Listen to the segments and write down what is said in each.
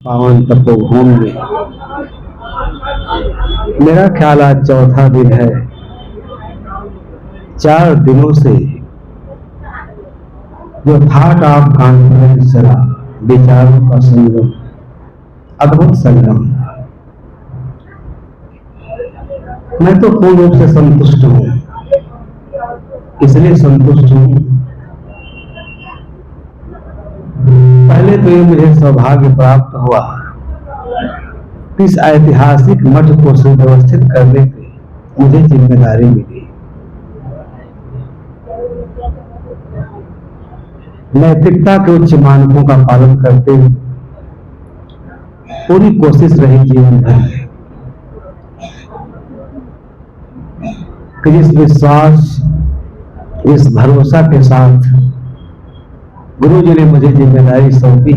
पावन तपोभूमि में मेरा ख्याल आज चौथा दिन है। 4 दिनों से जो थाट ऑफ कॉन्फिडेंस चला, विचारों का संगम, अद्भुत संगम, मैं तो पूर्ण रूप से संतुष्ट हूं। इसलिए संतुष्ट हूं, पहले तो ये मुझे सौभाग्य प्राप्त हुआ, इस ऐतिहासिक मठ को सुव्यवस्थित करने की मुझे जिम्मेदारी मिली। नैतिकता के उच्च मानकों का पालन करते हुए पूरी कोशिश रही जीवन भर कि जिस विश्वास, इस भरोसा के साथ गुरु जी ने मुझे जिम्मेदारी सौंपी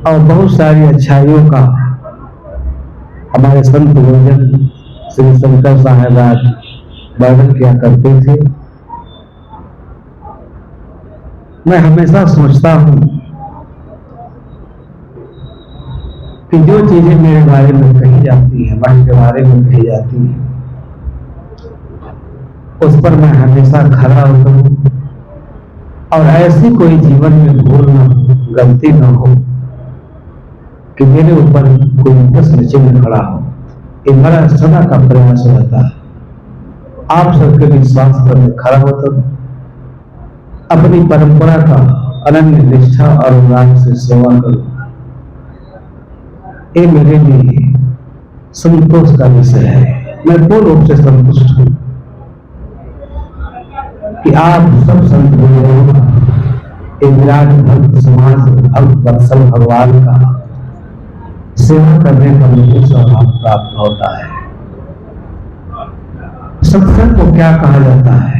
और बहुत सारी अच्छाइयों का हमारे संत गुरुजन श्री शंकर साहेब आज वर्णन किया करते थे। मैं हमेशा सोचता हूं कि जो चीजें मेरे बारे में कही जाती है, मठ के बारे में कही जाती है, उस पर मैं हमेशा खरा उतरूं और ऐसी कोई जीवन में भूल न हो, गलती न हो कि मेरे ऊपर कोई प्रश्न चिन्ह खड़ा हो। ये मेरा सदा का प्रयास रहता है। आप सबके विश्वास पर मैं खरा उतरूं, अपनी परंपरा का अनन्य निष्ठा और अनुराग से सेवा करूं। ये मेरे लिए संतोष का विषय है। मैं पूर्ण रूप से संतुष्ट हूं कि आप सब संत गुरुओं का एक विराट भक्त समाज, भक्त वत्सल भगवान का सेवा करने का मुझे सौभाग्य प्राप्त होता है। सत्संग को क्या कहा जाता है?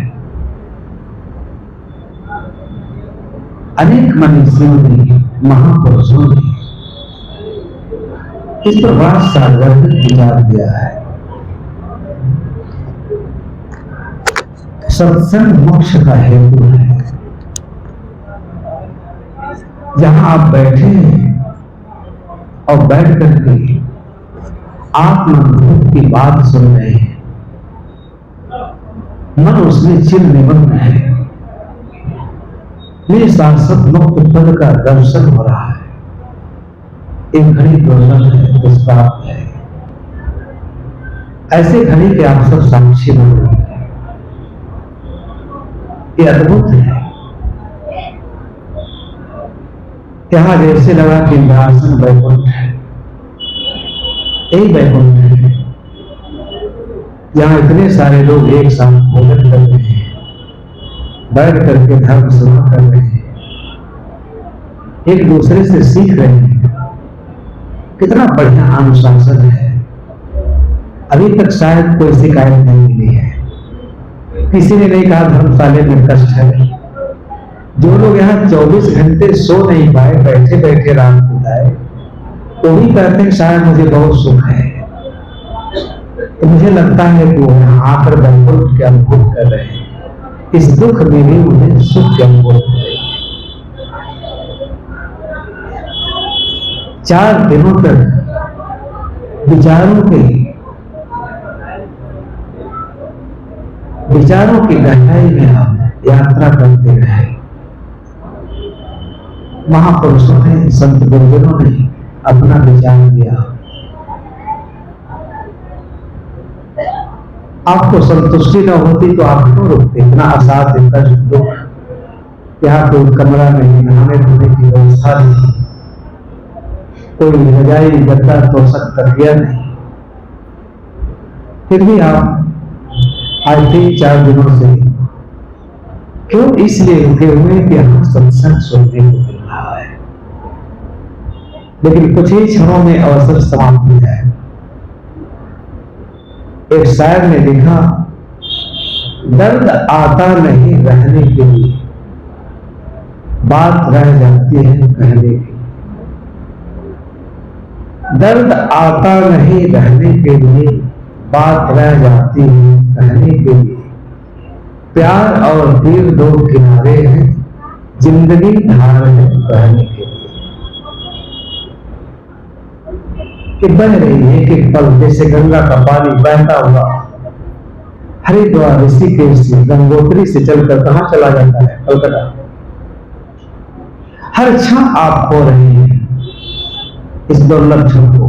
अनेक मनीषियों ने, महापुरुषों ने इस पर बड़ा सार्वजनिक विचार दिया है। सत्संग मोक्ष का हेतु है। जहां आप बैठे हैं और बैठ करके आत्मभूत की बात सुन रहे हैं, मन उसमें चिर निमग्न है, मेरे शाश्वत मुक्त पद का दर्शन हो रहा है। एक घड़ी दुर्लभ है, दुष्प्राप्त है। ऐसे घड़ी के आप सब साक्षी बन रहे हैं। ये अद्भुत है। यहां जैसे लगा कि इंद्रासन वैकुंठ है, यही वैकुंठ है। यहां इतने सारे लोग एक साथ भोजन कर रहे हैं, बैठ करके धर्म सेवा कर रहे हैं, एक दूसरे से सीख रहे हैं। कितना बढ़िया अनुशासन है। अभी तक शायद कोई शिकायत नहीं मिली है। किसी ने नहीं कहा धर्मशाले में कष्ट है। जो लोग यहाँ 24 घंटे सो नहीं पाए, बैठे बैठे रात बिताए, वो भी कहते हैं शायद मुझे बहुत सुख है। तो मुझे लगता है कि वो यहाँ आकर वैकुंठ के अनुभव कर रहे हैं। इस दुख में भी मुझे सुख के अनुभव हो रहे हैं। 4 दिनों तक विचारों की गहराई में हम यात्रा करते रहे। महापुरुषों ने, संत गुरुजनों ने अपना विचार दिया। आपको संतुष्टि न होती तो आप क्यों रुकते? इतना असाध्य कष्ट, दुख। यहाँ कोई कमरा नहीं, नहाने धोने की व्यवस्था नहीं, कोई रजाई, गद्दा, तोशक, तकिया नहीं, फिर भी आप आज 3-4 दिनों से क्यों इसलिए रुके हुए कि हम सत्संग सुनने को मिल रहा है। लेकिन कुछ ही क्षणों में अवसर समाप्त हो जाए। एक शायर ने लिखा, दर्द आता नहीं रहने के लिए, बात रह जाती है कहने की। दर्द आता नहीं रहने के लिए, बात रह जाती है कहने के लिए। प्यार और तीर 2 किनारे हैं, जिंदगी धार है कहने के लिए। कि बह रही है एक एक पल जैसे गंगा का पानी बहता हुआ हरिद्वार ऋषिकेश से गंगोत्री से चलकर कहां चला जाता है, कलकत्ता। हर क्षण आप खो रहे हैं इस दुर्लभ क्षण को।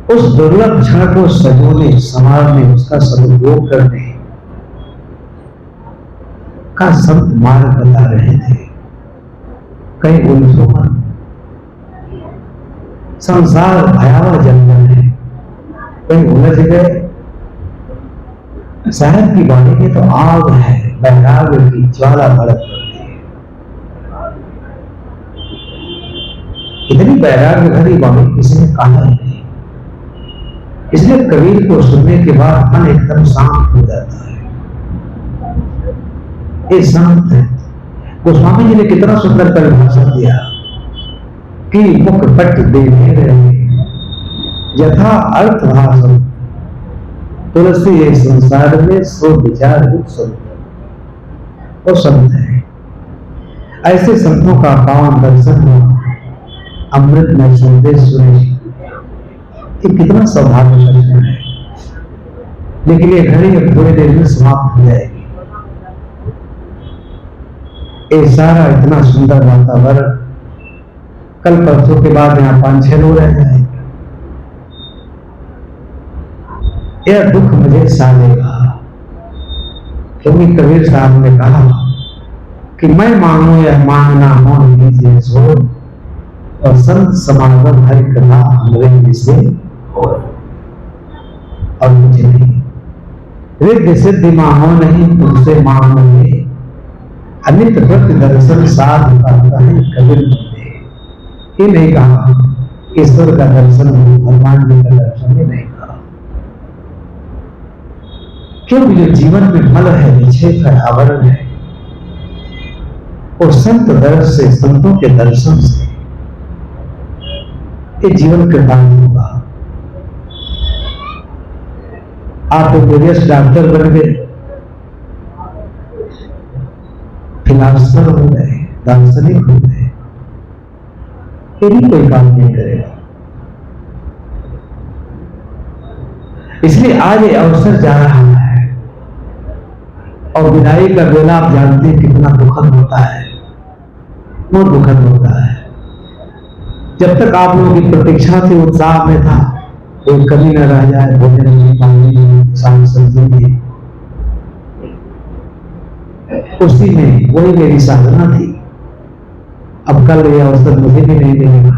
उस दुर्लभ क्षण को सजोने संवारने उसका सदुपयोग करने का संत मार्ग बता रहे थे। कहीं उलझो मत, संसार भयावह जंगल है, कहीं उलझ गए। साहब की वाणी में तो आग है, वैराग्य की ज्वाला भड़क पड़ती है। इतनी वैराग्य भरी वाणी किसी ने कहा ही नहीं। इसलिए कबीर को सुनने के बाद मन एकदम शांत हो जाता है। ये शांत है। गोस्वामी जी ने कितना सुंदर परिभाषा दिया कि मुख पट देने रहे यथा अर्थ भाषण तुलसी ये संसार में सो विचार संत। वो संत है, ऐसे संतों का पावन दर्शन हुआ, अमृत में संदेश सुने, ये कितना सौभाग्य दर्शन है। लेकिन ये घड़ी अब थोड़ी देर में समाप्त हो जाएगी। ये सारा इतना सुंदर वातावरण कल परसों के बाद यहाँ 5-6 लोग रह जाएंगे। यह दुख मुझे सालेगा, क्योंकि कबीर साहब ने कहा कि मैं मांगू यह मांगना हो लीजिए सो, और संत समागम हरि कथा हमरे से हो, और मुझे नहीं। रिद्धि सिद्धि मांगो नहीं तुमसे मांगोगे, अनित व्रत दर्शन साध का है कबीर बंदे। ये नहीं कहा ईश्वर का दर्शन, भगवान जी का दर्शन, ये नहीं कहा। क्योंकि जो जीवन में मल है, विक्षेप है, आवरण है, वो संत दर्शन से, संतों के दर्शन से ये जीवन कृतार्थ होगा। आप वेरियस डॉक्टर बन गए, फिलासफर हो गए, दार्शनिक हो गए, ये भी कोई काम नहीं करेगा। इसलिए आज ये अवसर जा रहा है, और विदाई का बेला आप जानते हैं कितना दुखद होता है, बहुत दुखद होता है। जब तक आप लोगों की प्रतीक्षा थी, उत्साह में था, कोई कमी न रह जाए, भोजन में, पानी में, साग सब्जी में, उसी में वही मेरी साधना थी। अब कल ये अवसर मुझे भी नहीं मिलेगा,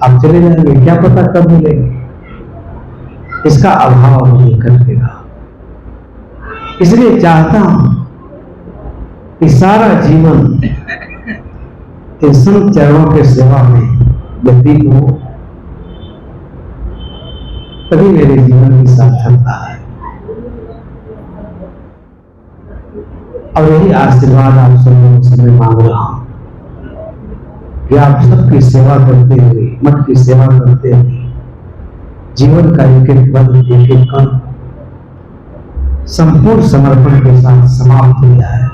आप चले जाएंगे, क्या पता कब मिलेंगे, इसका अभाव मुझे कटेगा। इसलिए चाहता हूं कि सारा जीवन इस संत चरणों के सेवा में व्यतीत हो, तभी मेरे जीवन की सार्थकता है। और यही आशीर्वाद आप सब लोगों से मैं मांग रहा हूं कि आप सबकी सेवा करते हुए, मठ की सेवा करते हुए, जीवन का एक एक पल, एक एक कण संपूर्ण समर्पण के साथ समाप्त हो जाए,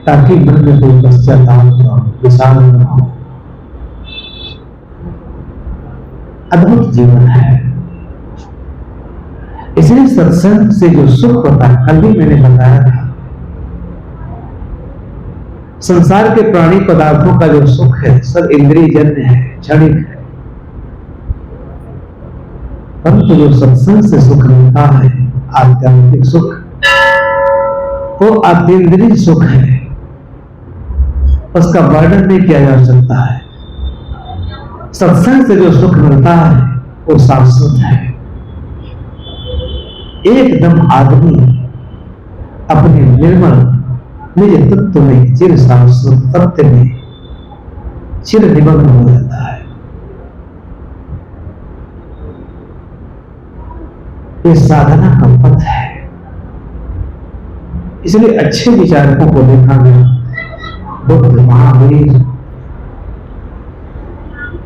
ताकि मन में कोई पश्चाताप न हो, विषाद न हो। अद्भुत जीवन है। इसलिए सत्संग से जो सुख होता है, कल भी मैंने बताया था, संसार के प्राणी पदार्थों का जो सुख है सब इंद्रिय जन्य है, क्षणिक है। परंतु जो सत्संग से सुख मिलता है, आध्यात्मिक सुख, वो अतीन्द्रिय सुख है, उसका वर्णन नहीं किया जा सकता है। सत्संग से जो सुख मिलता है वो शाश्वत है। एकदम आदमी अपने निर्मल निज तत्व में, चिर शाश्वत तत्व में चिर निमग्न हो जाता है। ये साधना का पथ है। इसलिए अच्छे विचारकों को देखा गया, बुद्ध, महावीर,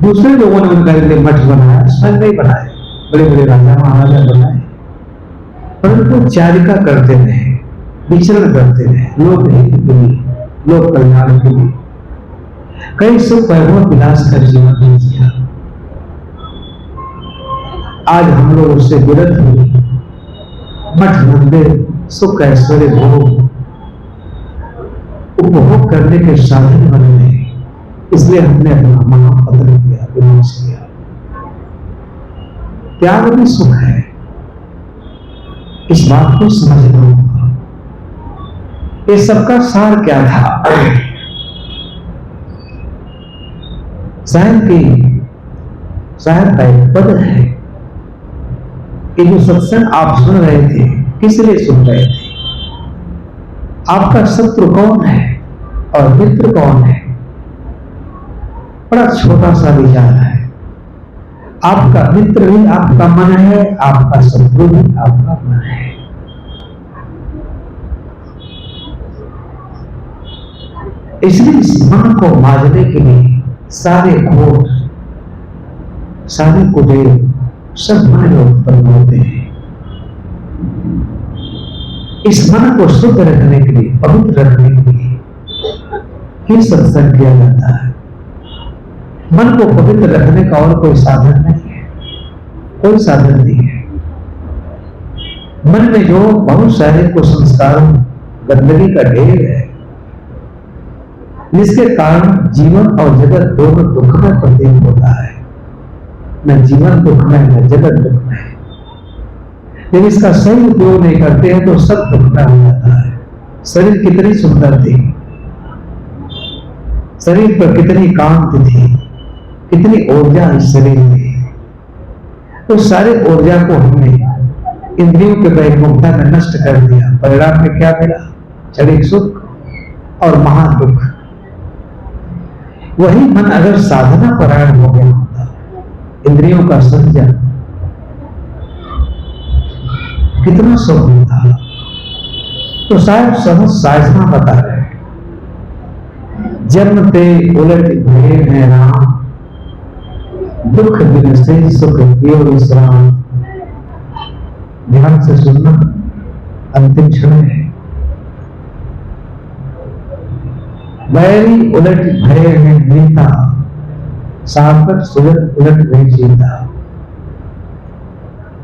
दूसरे लोगों ने उनका लिए मठ बनाया, स्वयं नहीं बनाए, बड़े बड़े राजा महाराजा बनाए, परंतु चारिका करते रहे, विचरण करते रहे, लोक हित के लिए, लोक कल्याण के लिए। कई सुख वैभव विलास कर जीवन में जिया। आज हम लोग उससे विरत हुए, मठ मंदिर सुख ऐश्वर्य भोग उपभोग करने के साधन बन गए, इसलिए हमने अपना महापतन किया, विनाश किया। त्याग में सुख है, इस बात को समझना होगा। ये सबका सार क्या था? शायद का एक पद है कि जो सत्संग आप सुन रहे थे, किस लिए सुन रहे थे? आपका शत्रु कौन है और मित्र कौन है? बड़ा छोटा सा विचार है। आपका मित्र भी आपका मन है, आपका शत्रु भी आपका मन है। इसलिए इस मन को मांझने के लिए सारे घोट, सारे कुबेर सब मन में उत्पन्न होते हैं। इस मन को शुद्ध रखने के लिए, पवित्र रखने के लिए ही सत्संग किया जाता है। मन को पवित्र रखने का और कोई साधन नहीं है, कोई साधन नहीं है। मन में जो बहुत सारे कुसंस्कारों, गंदगी का ढेर है, जिसके कारण जीवन और जगत दोनों दुख में प्रतीत होता है। न जीवन दुख में, न जगत दुख में। जब इसका सही उपयोग नहीं करते हैं तो सब दुख में हो जाता है। शरीर कितनी सुंदर थी, शरीर पर कितनी कांति थी, कितनी ऊर्जा इस शरीर में, तो सारे ऊर्जा को हमने इंद्रियों के वैमुखता में नष्ट कर दिया। परिणाम में क्या मिला? क्षणिक सुख और महादुख। वही मन अगर साधना परायण हो गया होता, इंद्रियों का संयम, कितना सुख होता। तो शायद सहज साधना बता रहे हैं, जन्म ते उलट भये हैं राम, दुख दिन से सुख कियो विश्राम। ध्यान से सुनना, अंतिम क्षण है। बैरी उलट भय है नीता, सार्थक सुलट उलट भय जीता।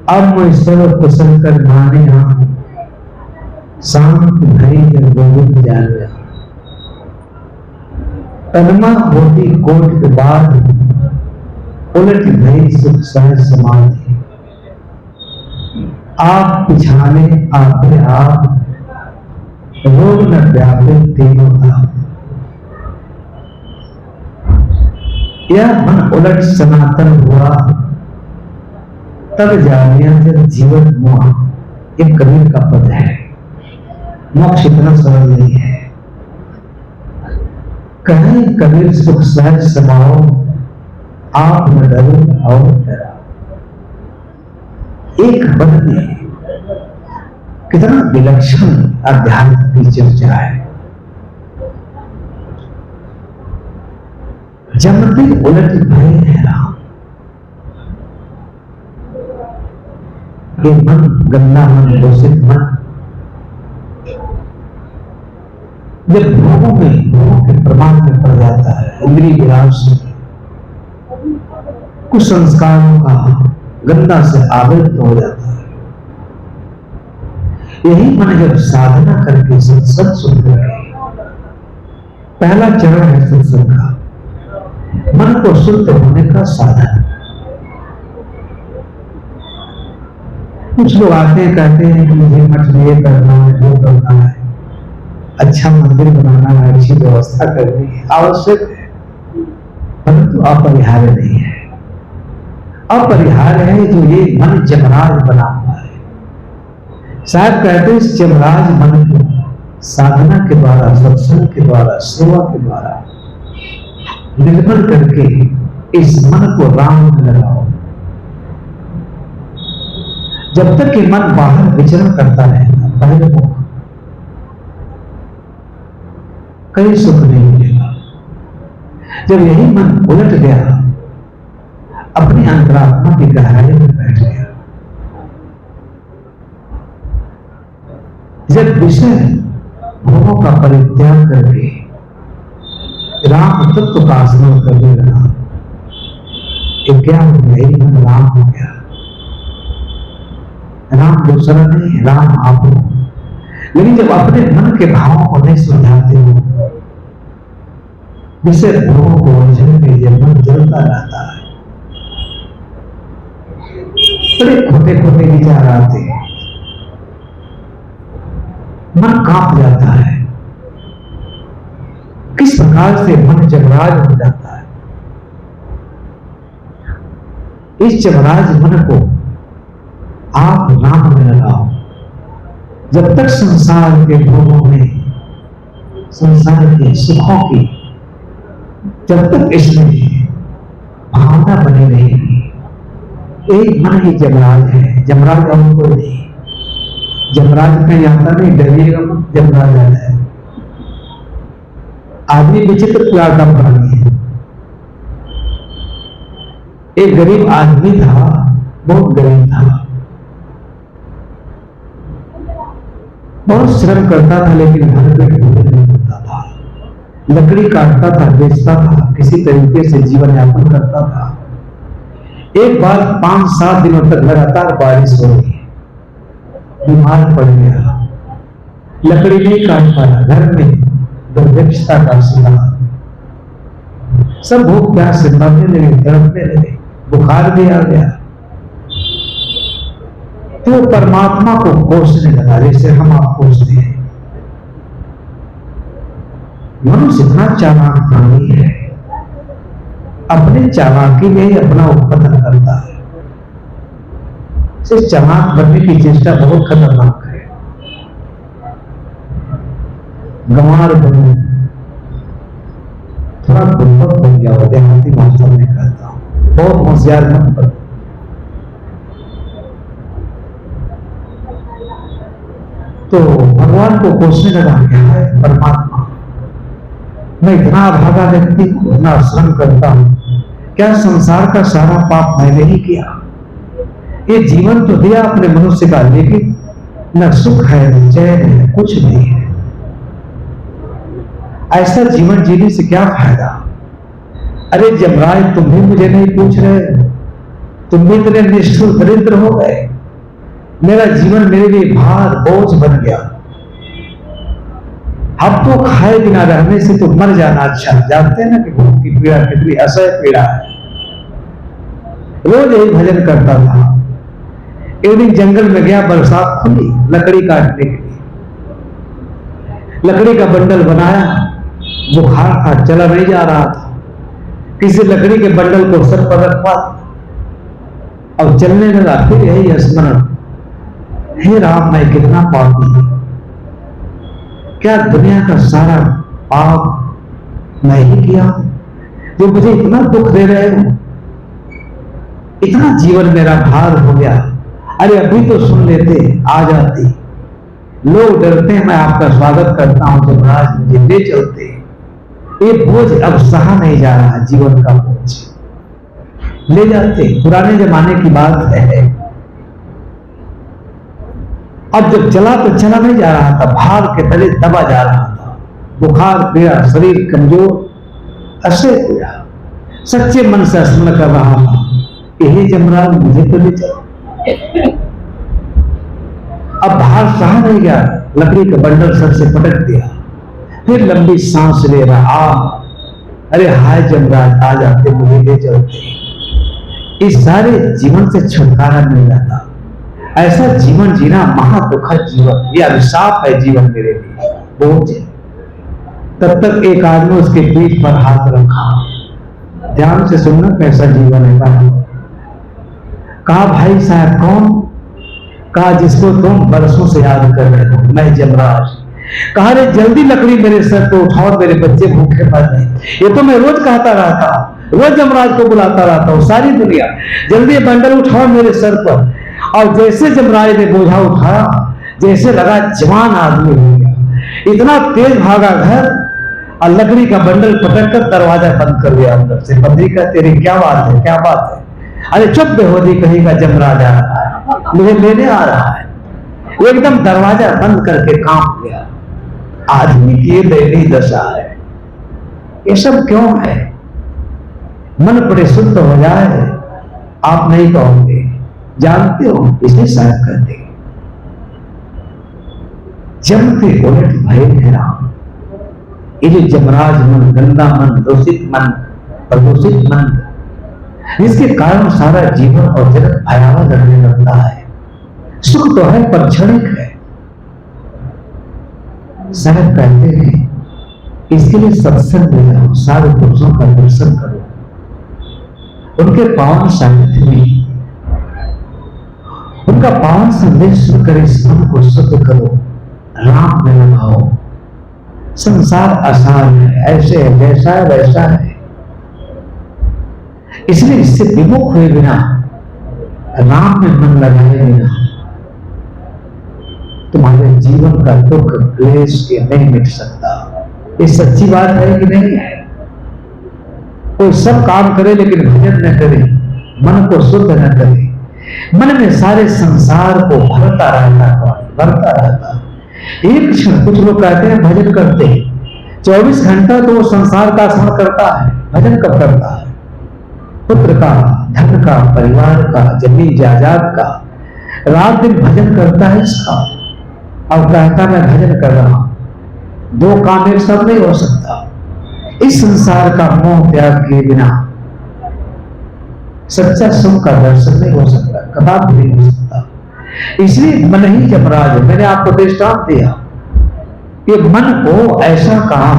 अब मैं सब कुशल कर माने हम, शांत भय जब गोविंद जाने। तनमा होती कोट के बाद, उलट भय सुख सहज समाधि। आप पिछाने आते आप, रोग न व्यापित तीनों ताप। यह मन उलट सनातन हुआ, तब जानिया जब जीवन मोह। ये कबीर का पद है। मोक्ष इतना सरल नहीं है। कहें कबीर सुख सहज समाओ, आप न डरो और डरा। एक पद में कितना विलक्षण अध्यात्म की चर्चा है। जमते उलट भय है राम। ये मन गंदा मन, दूषित मन, जब भोगों के प्रमाण में पड़ जाता है, इंद्रिय विलास में, कुछ संस्कारों का गंदा से आवृत हो जाता है। यही मन जब साधना करके सत्संग सुन करके, पहला चरण है सत्संग का, मन को शुद्ध होने का साधन। कुछ लोग आते हैं, कहते हैं कि मुझे मठ में ये करना है, वो करना है, अच्छा मंदिर बनाना है, अच्छी व्यवस्था करनी है, आवश्यक है, परंतु अपरिहार्य नहीं है। अपरिहार्य है जो ये मन जमराज बना हुआ है। शायद कहते हैं इस जमराज मन को साधना के द्वारा, सत्संग के द्वारा, सेवा के द्वारा निर्मल करके इस मन को राम में लगाओ। जब तक कि मन बाहर विचरण करता रहेगा, बहिर्मुख, कहीं सुख नहीं मिलेगा। जब यही मन उलट गया, अपनी अंतरात्मा की गहराई में बैठ गया, जब विषय भोगों का परित्याग करके राम तत्व का स्मरण करने लगा। क्या मेरी मन राम हो गया। राम दूसरा नहीं, राम आप हो। लेकिन जब अपने मन के भावों को नहीं सुलझाते हो, जिसे भोगों को उलझने के लिए मन जलता रहता है, बड़े खोटे खोटे विचार आते हैं, मन कांप जाता है। किस प्रकार से मन जबराज हो जाता है। इस जबराज मन को आप राम में लगाओ। जब तक संसार के भोगों में, संसार के सुखों की जब तक इसमें भावना बनी रहेगी, एक मन ही जमराज है। जमराज और कोई नहीं। जमराज कहीं आता नहीं, डरिएगा मत, जमराज आता है। आदमी विचित्र प्रकार का प्राणी है। एक गरीब आदमी था, बहुत गरीब था, बहुत श्रम करता था, लेकिन घर पे भोजन नहीं होता था। लकड़ी काटता था, बेचता था, किसी तरीके से जीवन यापन करता था। एक बार 5-7 दिनों तक लगातार बारिश हो रही, बीमार पड़ गया, लकड़ी नहीं काट पाया, घर में दुर्भिक्षता का शिकार, सब भूख प्यास से मरने लगे, तड़पने लगे, बुखार भी आ गया। तो परमात्मा को कोसने लगा, जैसे हम आप कोसते हैं। मनुष्य इतना चालाक प्राणी है, अपने चालाकी में ही अपना उत्पन्न करता है। इस चालाक बनने की चेष्टा बहुत खतरनाक है। गंवार बनो, थोड़ा गुणवत बन जाओ, देहाती भाषा में कहता हूं, बहुत होशियार मत बनो। तो भगवान को कोसने लगा, क्या है परमात्मा, मैं इतना अभागा व्यक्ति हूं, इतना श्रम करता हूं, क्या संसार का सारा पाप मैंने ही किया? ये जीवन तो दिया अपने मनुष्य का, लेकिन न सुख है, न चैन है, कुछ नहीं है। ऐसा जीवन जीने से क्या फायदा? अरे जमराज, तुम भी मुझे नहीं पूछ रहे, तुम भी इतने निष्ठुर दरिद्र हो गए। मेरा जीवन मेरे लिए भार बोझ बन गया। अब तो खाए बिना रहने से तो मर जाना अच्छा। जानते हैं ना कि भूख की पीड़ा कितनी असह्य पीड़ा है। रोज यही भजन करता था। एक दिन जंगल में गया, बरसात खुली, लकड़ी काटने के लिए लकड़ी का बंडल बनाया, बुखार था, चला नहीं जा रहा था। किसी लकड़ी के बंडल को सर पर रखवा, अब चलने लगा। फिर यही स्मरण, हे राम, मैं कितना पापी, क्या दुनिया का सारा पाप मैं ही किया जो मुझे इतना दुख दे रहे हो? इतना जीवन मेरा भार हो गया। अरे अभी तो सुन लेते, आ जाती। लोग डरते हैं, मैं आपका स्वागत करता हूं, जमराज मुझे ले चलते। ये बोझ अब सहा नहीं जा रहा, जीवन का बोझ ले जाते। पुराने जमाने की बात है। अब जब चला तो चला नहीं जा रहा था, भार के तले दबा जा रहा था, बुखार पीड़ा, शरीर कमजोर, असह्य पीड़ा। सच्चे मन से स्मरण कर रहा था, यही जमराज मुझे तो ले चलो। अब भार सहा नहीं गया, लकड़ी का बंडल सर से पटक दिया। फिर लंबी सांस ले रहा, अरे हाय जमराज, आ जाते, मुझे ले चलते। इस सारे जीवन से छुटकारा मिल जाता। ऐसा जीवन जीना महा दुखद जीवन, यह अभिशाप है जीवन मेरे लिए, बोझ। तब तक एक आदमी उसके पीठ पर हाथ रखा। ध्यान से सुनना कैसा जीवन है भाई। कहा, भाई साहब कौन? कहा, जिसको तुम बरसों से याद कर रहे हो, मैं जमराज। कहा, रे जल्दी लकड़ी मेरे सर पे उठाओ, मेरे बच्चे भूखे मर रहे। ये तो मैं रोज कहता रहता, रोज जमराज को बुलाता रहता हूँ, सारी दुनिया, जल्दी बंडल उठाओ मेरे सर पर। और जैसे जमराज ने बोझा उठाया, जैसे लगा जवान आदमी हो गया। इतना तेज भागा घर, और लकड़ी का बंडल पटक कर दरवाजा बंद कर दिया अंदर से। बंदी का, तेरी क्या बात है, क्या बात है? अरे चुप बेहोदी कहीं का, जमराज आ रहा है, मुझे लेने आ रहा है। वो एकदम दरवाजा बंद करके कांप गया। आदमी की दयनीय दशा है। ये सब क्यों है? मन बड़े शुद्ध हो जाए, आप नहीं कहोगे, जानते हो, इसलिए शायद करते। जमते उलट भय है राम। ये जो जमराज मन, गंदा मन, दूषित मन, प्रदूषित मन, इसके कारण सारा जीवन और जगत भयावह लगने लगता है। सुख तो है पर क्षणिक है। शायद कहते हैं इसके लिए सत्संग में जाओ, सारे पुरुषों का दर्शन करो, उनके पावन सानिध्य में उनका पावन संदेश सुनकर इस मन को शुद्ध करो, राम में लगाओ। संसार आसान है, ऐसे है, जैसा है वैसा है। इसलिए इससे विमुख हुए बिना, राम में मन लगाए बिना तुम्हारे जीवन का दुख क्लेश के नहीं मिट सकता। ये सच्ची बात है कि नहीं है? कोई सब काम करे लेकिन भजन न करे, मन को शुद्ध न करे, मन में सारे संसार को भरता रहता। एक क्षण, कुछ लोग कहते हैं भजन करते हैं, 24 घंटा तो वो संसार का स्मरण करता है, भजन कब करता है? पुत्र का, धन का, परिवार का, जमीन जायदाद का, रात दिन भजन करता है इसका, और कहता मैं भजन कर रहा हूं। दो काम एक साथ नहीं हो सकता। इस संसार का मोह त्याग किए बिना सच्चा सुख का दर्शन नहीं हो सकता, कदापि नहीं हो सकता। इसलिए मन ही जमराज, मैंने आपको दृष्टांत दिया कि मन को ऐसा कहा,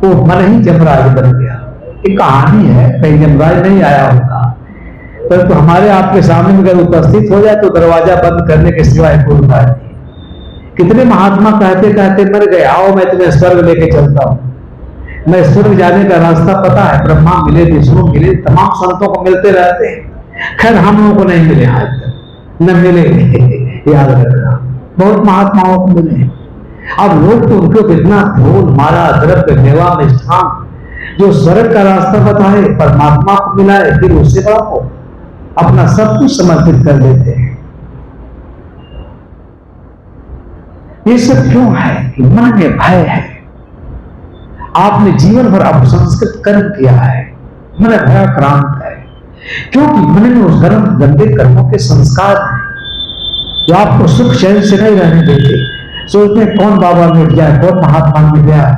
वो मन ही जमराज बन गया। एक कहानी है, कहीं जमराज नहीं आया होगा, परंतु हमारे आपके सामने में अगर उपस्थित हो जाए तो दरवाजा बंद करने के सिवाय कोई उपाय नहीं। कितने महात्मा कहते कहते मर गए, आओ मैं तुम्हें स्वर्ग लेके चलता हूं। मैं स्वर्ग जाने का रास्ता पता है, ब्रह्मा मिले, विष्णु मिले, तमाम संतों को मिलते रहते हैं। खैर हम लोगों को नहीं मिले आज तक, न मिले याद रखना, बहुत महात्माओं को मिले। अब लोग तो उनको इतना धूल माला द्रव्य मेवा मिष्ठान जो स्वर्ग का रास्ता बताए, परमात्मा को मिलाए, फिर उससे बड़ा हो अपना सब कुछ समर्पित कर देते हैं। ये सब क्यों है कि मन में भय है। आपने जीवन भर अपसंस्कृत कर्म किया है, मन भयाक्रांत है, क्योंकि मन में उस कर्म गंदे कर्मों के संस्कार हैं जो आपको सुख चैन से नहीं रहने देते। सोचते हैं कौन बाबा मिट जाए, कौन महात्मा मिट जाए,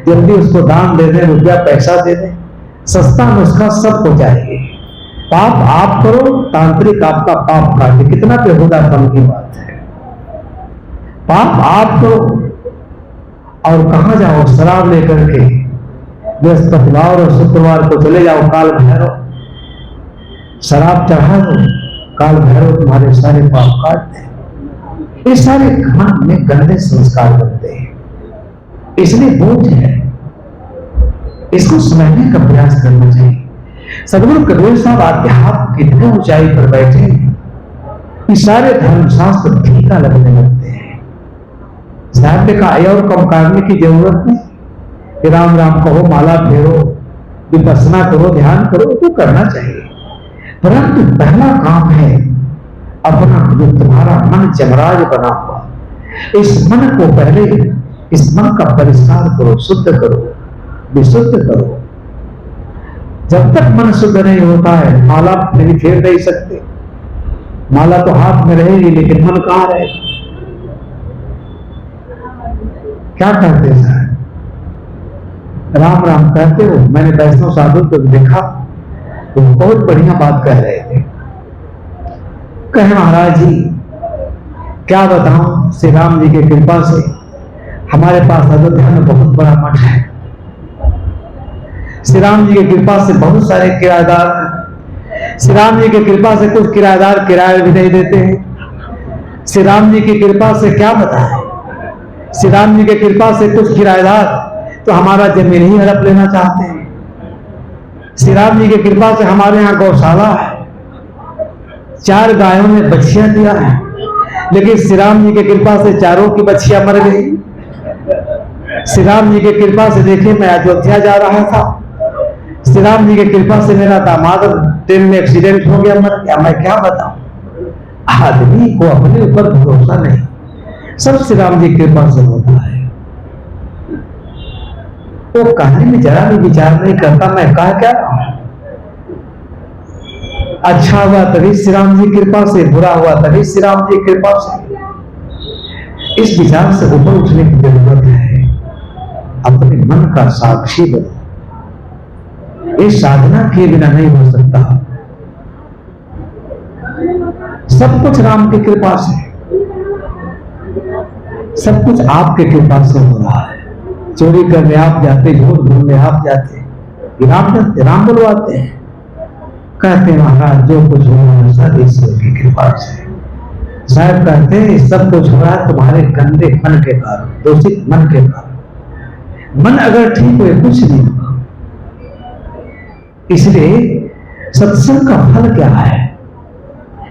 जल्दी उसको दान दे दे, रुपया पैसा दे दे, सस्ता नुस्खा सब हो जाएगी। पाप आप करो, तांत्रिक आपका पाप काटे, कितना बेहुदापन की बात है। पाप आप करो और कहां जाओ, शराब लेकर के बृहस्पतिवार और शुक्रवार को चले जाओ काल भैरव, शराब चढ़ा दो, काल भैरव तुम्हारे सारे पाप काट दे। ये सारे मन में गंदे संस्कार बनते हैं, इसलिए बोझ है, इसको समझने का प्रयास करना चाहिए। सदगुरु कबीर साहब आध्यात्म की इतनी ऊंचाई पर बैठे हैं कि सारे धर्मशास्त्र फीका लगने लगते हैं। साहित्य का और कम करने की जरूरत नहीं कि राम राम कहो, माला फेरो, विपස්සना करो, ध्यान करो, तो करना चाहिए, परंतु पहला काम है अपना जो तुम्हारा मन जमराज बना हुआ, इस मन को पहले, इस मन का परिष्कार करो, शुद्ध करो, विशुद्ध करो। जब तक मन शुद्ध नहीं होता है, माला नहीं फेर नहीं सकते, माला तो हाथ में रहेगी लेकिन मन कहां रहेगा। क्या कहते हैं, राम राम कहते हो। मैंने वैष्णव साधु को देखा तो बहुत बढ़िया बात कह रहे थे, कहे महाराज जी क्या बताऊं, श्री राम जी की कृपा से हमारे पास अयोध्या में बहुत बड़ा मठ है। श्री राम जी की कृपा से बहुत सारे किराएदार हैं। श्री राम जी की कृपा से कुछ किराएदार किराया भी नहीं देते हैं। श्री राम जी की कृपा से क्या बताएं, श्री राम जी की कृपा से कुछ किराएदार तो हमारा जमीन ही हड़प लेना चाहते हैं। श्री राम जी की कृपा से हमारे यहाँ गौशाला है, 4 गायों ने बच्चियां दिया है, लेकिन श्री राम जी की कृपा से चारों की बच्चियां मर गई। श्री राम जी की कृपा से देखिए मैं अयोध्या जा रहा था, श्री राम जी की कृपा से मेरा दामाद ट्रेन में एक्सीडेंट हो गया, मर गया। मैं क्या बताऊं, आदमी को अपने ऊपर भरोसा नहीं, सब श्री राम जी की कृपा से होता है। वो कहानी में जरा भी विचार नहीं करता मैं कहा क्या रहा हूं। अच्छा हुआ तभी श्री राम जी कृपा से, बुरा हुआ तभी श्री राम जी कृपा से। इस विचार से ऊपर उठने की जरूरत है। अपने मन का साक्षी बनो। इस साधना के बिना नहीं हो सकता। सब कुछ राम की कृपा से, सब कुछ आपके कृपा से हो रहा है। चोरी करने आप जाते, झूठ बोलने आप जाते, राम जानते, राम बुलवाते हैं। कहते महाराज जो कुछ हो रहा है सब ईश्वर की कृपा से। साहब कहते हैं सब कुछ हो रहा है तुम्हारे गंदे मन के कारण, दूषित मन के कारण। मन अगर ठीक हुए कुछ नहीं होगा। इसलिए सत्संग का फल क्या है?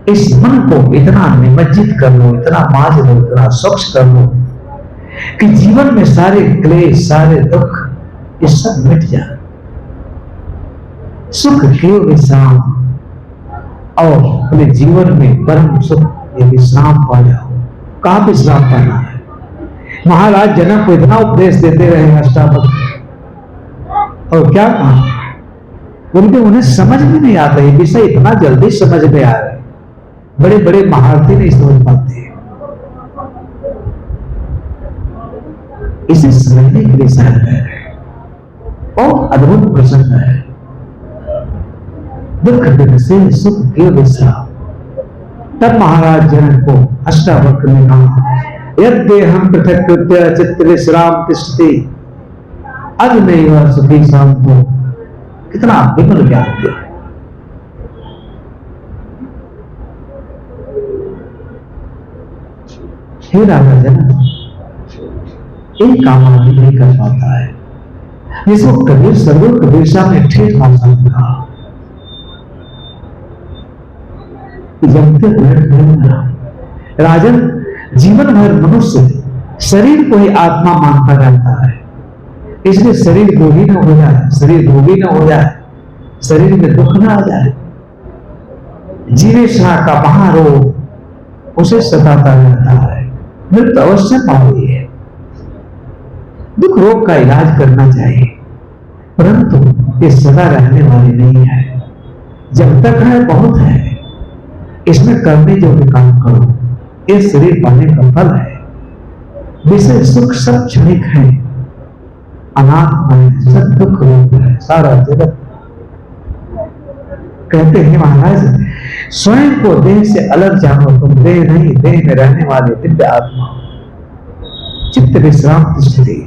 इस मन को इतना निमज्जित कर लो, इतना मांझ लो, इतना स्वच्छ कर लो कि जीवन में सारे क्लेश, सारे दुख ये सब मिट जाए। सुख के विश्राम और अपने जीवन में परम सुख ये विश्राम पा जाओ। कहां विश्राम पाना है? महाराज जनक को इतना उपदेश देते रहे अष्टावक्र, और क्या कहा उन्हें समझ में नहीं आता। ये विषय इतना जल्दी समझ में आ रहा है, बड़े बड़े महारथी नहीं समझ पाते। इसे समझने के लिए शायद है और अद्भुत प्रसंग है। दुख दिन से सुख के विश्राम। तब महाराज जनक को अष्टावक्र ने कहा यद्य हम पृथक कृत्य चित्त विश्राम तिष्ठति अद नहीं वह सुखी शांतो। कितना विमल ज्ञान दिया। हे राजा जनक, एक काम आदमी नहीं कर पाता है जिसको कबीर सर्वों कबीर साहब ने ठेठ भाषा में कहा राजन, जीवन भर मनुष्य शरीर को ही आत्मा मानता रहता है। इसलिए शरीर रोगी न हो जाए, शरीर रोगी न हो जाए, शरीर में दुख न आ जाए। जीवेशा का महारोग उसे सताता रहता है। मृत्यु अवश्य पावी है। दुख रोग का इलाज करना चाहिए, परंतु ये सदा रहने वाली नहीं है। जब तक है बहुत है, इसमें करने जो भी काम करो ये शरीर पाने का फल है। विषय सुख सब क्षणिक है, अनात्मा है, सब दुख रूप है सारा जगत। कहते हैं महाराज स्वयं को देह से अलग जानो, तुम देह नहीं, देह में रहने वाले दिव्य आत्मा। चित्त विश्राम तिष्ठति,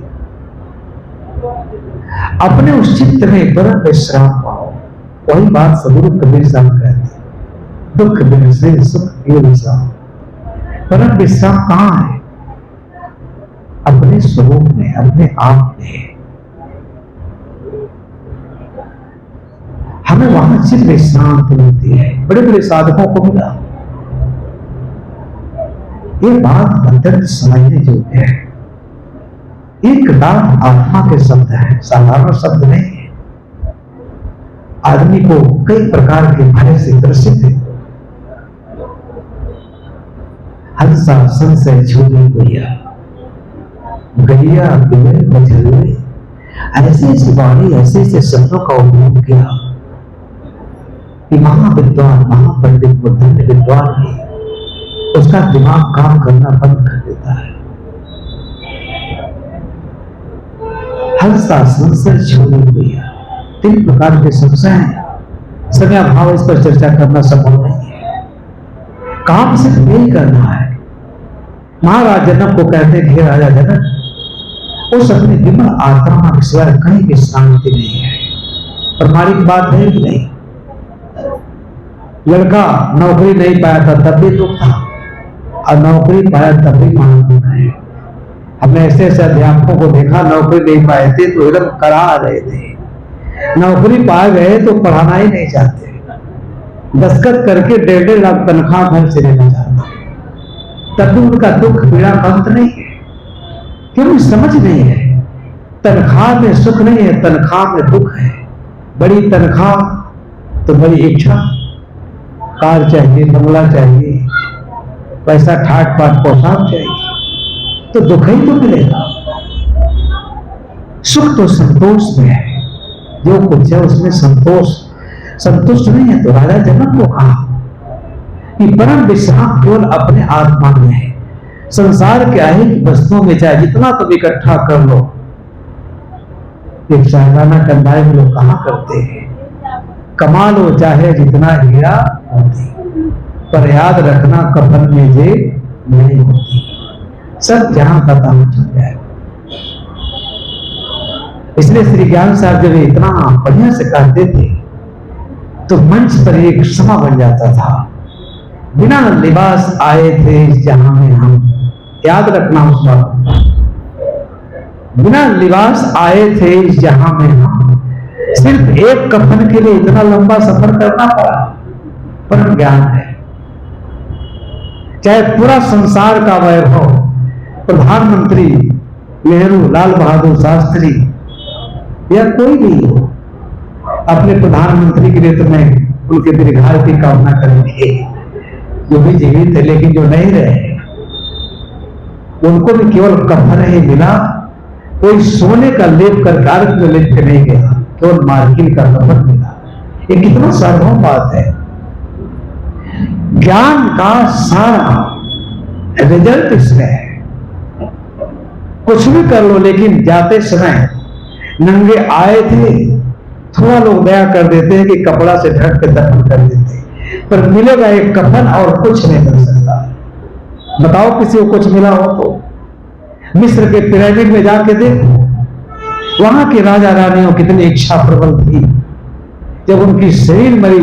अपने उस चित्त में परम विश्राम पाओ। वही बात सदगुरु कबीर साहब कहते हैं, दुख दिन से सुख के विश्राम। परम विश्राम कहां है? अपने स्वरूप में, अपने आप में। हमें वहां चित्त विश्रांति मिलती है। बड़े बड़े साधकों को मिला। ये बात अत्यंत समझने योग्य है। एक दात आत्मा के शब्द है, साधारण शब्द नहीं है। आदमी को कई प्रकार के भय से ग्रसित है। हंसा संशय छूने गैया, गैया बिले बजले, ऐसे ऐसी वाणी, ऐसे ऐसे शब्दों का उपयोग किया कि महाविद्वान, महापंडित, वो धन्य विद्वान है, उसका दिमाग काम करना बंद कर देता है। हंसा संशय छूने गैया, 3 प्रकार के संशय हैं। समय अभाव इस पर चर्चा करना संभव नहीं है। काम सिर्फ यही करना है। महाराज जनक को कहते हैं हे राजा जनक, उस अपनी विमल आत्मा के सिवाय कहीं भी शांति नहीं है। प्रमाणिक बात है कि नहीं? लड़का नौकरी नहीं पाया था तब भी दुख था, और नौकरी पाया तब भी महादुख है। हमने ऐसे ऐसे अध्यापकों को देखा, नौकरी नहीं पाए थे तो एकदम करा रहे थे, नौकरी पा गए तो पढ़ाना ही नहीं चाहते, दस्तखत करके 1.5 लाख तनख्वाह घर से लेना चाहते, तब भी उनका दुख पीड़ा अंत नहीं है। क्यों? समझ नहीं है। तनख्वाह में सुख नहीं है, तनख्वाह में दुख है। बड़ी तनख्वाह तो बड़ी इच्छा, कार चाहिए, बंगला चाहिए, पैसा ठाट पाट पोशाक चाहिए, तो दुख ही तो मिलेगा। सुख तो संतोष में है, जो कुछ है उसमें संतुष्ट नहीं है। तो राजा जनक को कहा कि परम विश्राम केवल अपने आत्मा में है। संसार के अहित वस्तुओं में चाहे जितना तुम इकट्ठा कर लो, एक शाहराना कंधाए में लोग कहा करते हैं, कमा लो चाहे जितना हीरा मोती, पर याद रखना कफन में जे नहीं होती। सब जहां का तहां चल जाए। इसलिए श्री ज्ञान साहब जब इतना बढ़िया से कहते थे तो मंच पर एक समा बन जाता था। बिना लिबास आए थे इस जहां में हम, याद रखना उस बात, बिना लिबास आए थे इस जहां में हम, सिर्फ एक कफन के लिए इतना लंबा सफर करना पड़ा। परम ज्ञान है। चाहे पूरा संसार का वैभव, प्रधानमंत्री नेहरू, लाल बहादुर शास्त्री या कोई भी हो, अपने प्रधानमंत्री के लिए तो मैं उनके दीर्घायु की कामना करेंगे, जो भी जीवित है। लेकिन जो नहीं रहे उनको भी केवल कफन ही मिला, कोई सोने का लेप कर कार्य में लेप के नहीं गया, केवल मार्किन का कफन मिला। ये कितना सार्वभौम बात है। ज्ञान का सारा रिजल्ट इसमें है। कुछ भी कर लो, लेकिन जाते समय नंगे आए थे, थोड़ा लोग दया कर देते हैं कि कपड़ा से ढक के दफन कर देते हैं, पर मिलेगा एक कफन और कुछ नहीं मिल सकता। बताओ किसी को कुछ मिला हो तो। मिस्र के पिरामिड में जाके देखो, वहां के राजा रानियों कितनी इच्छा प्रबल थी। जब उनकी शरीर मरी,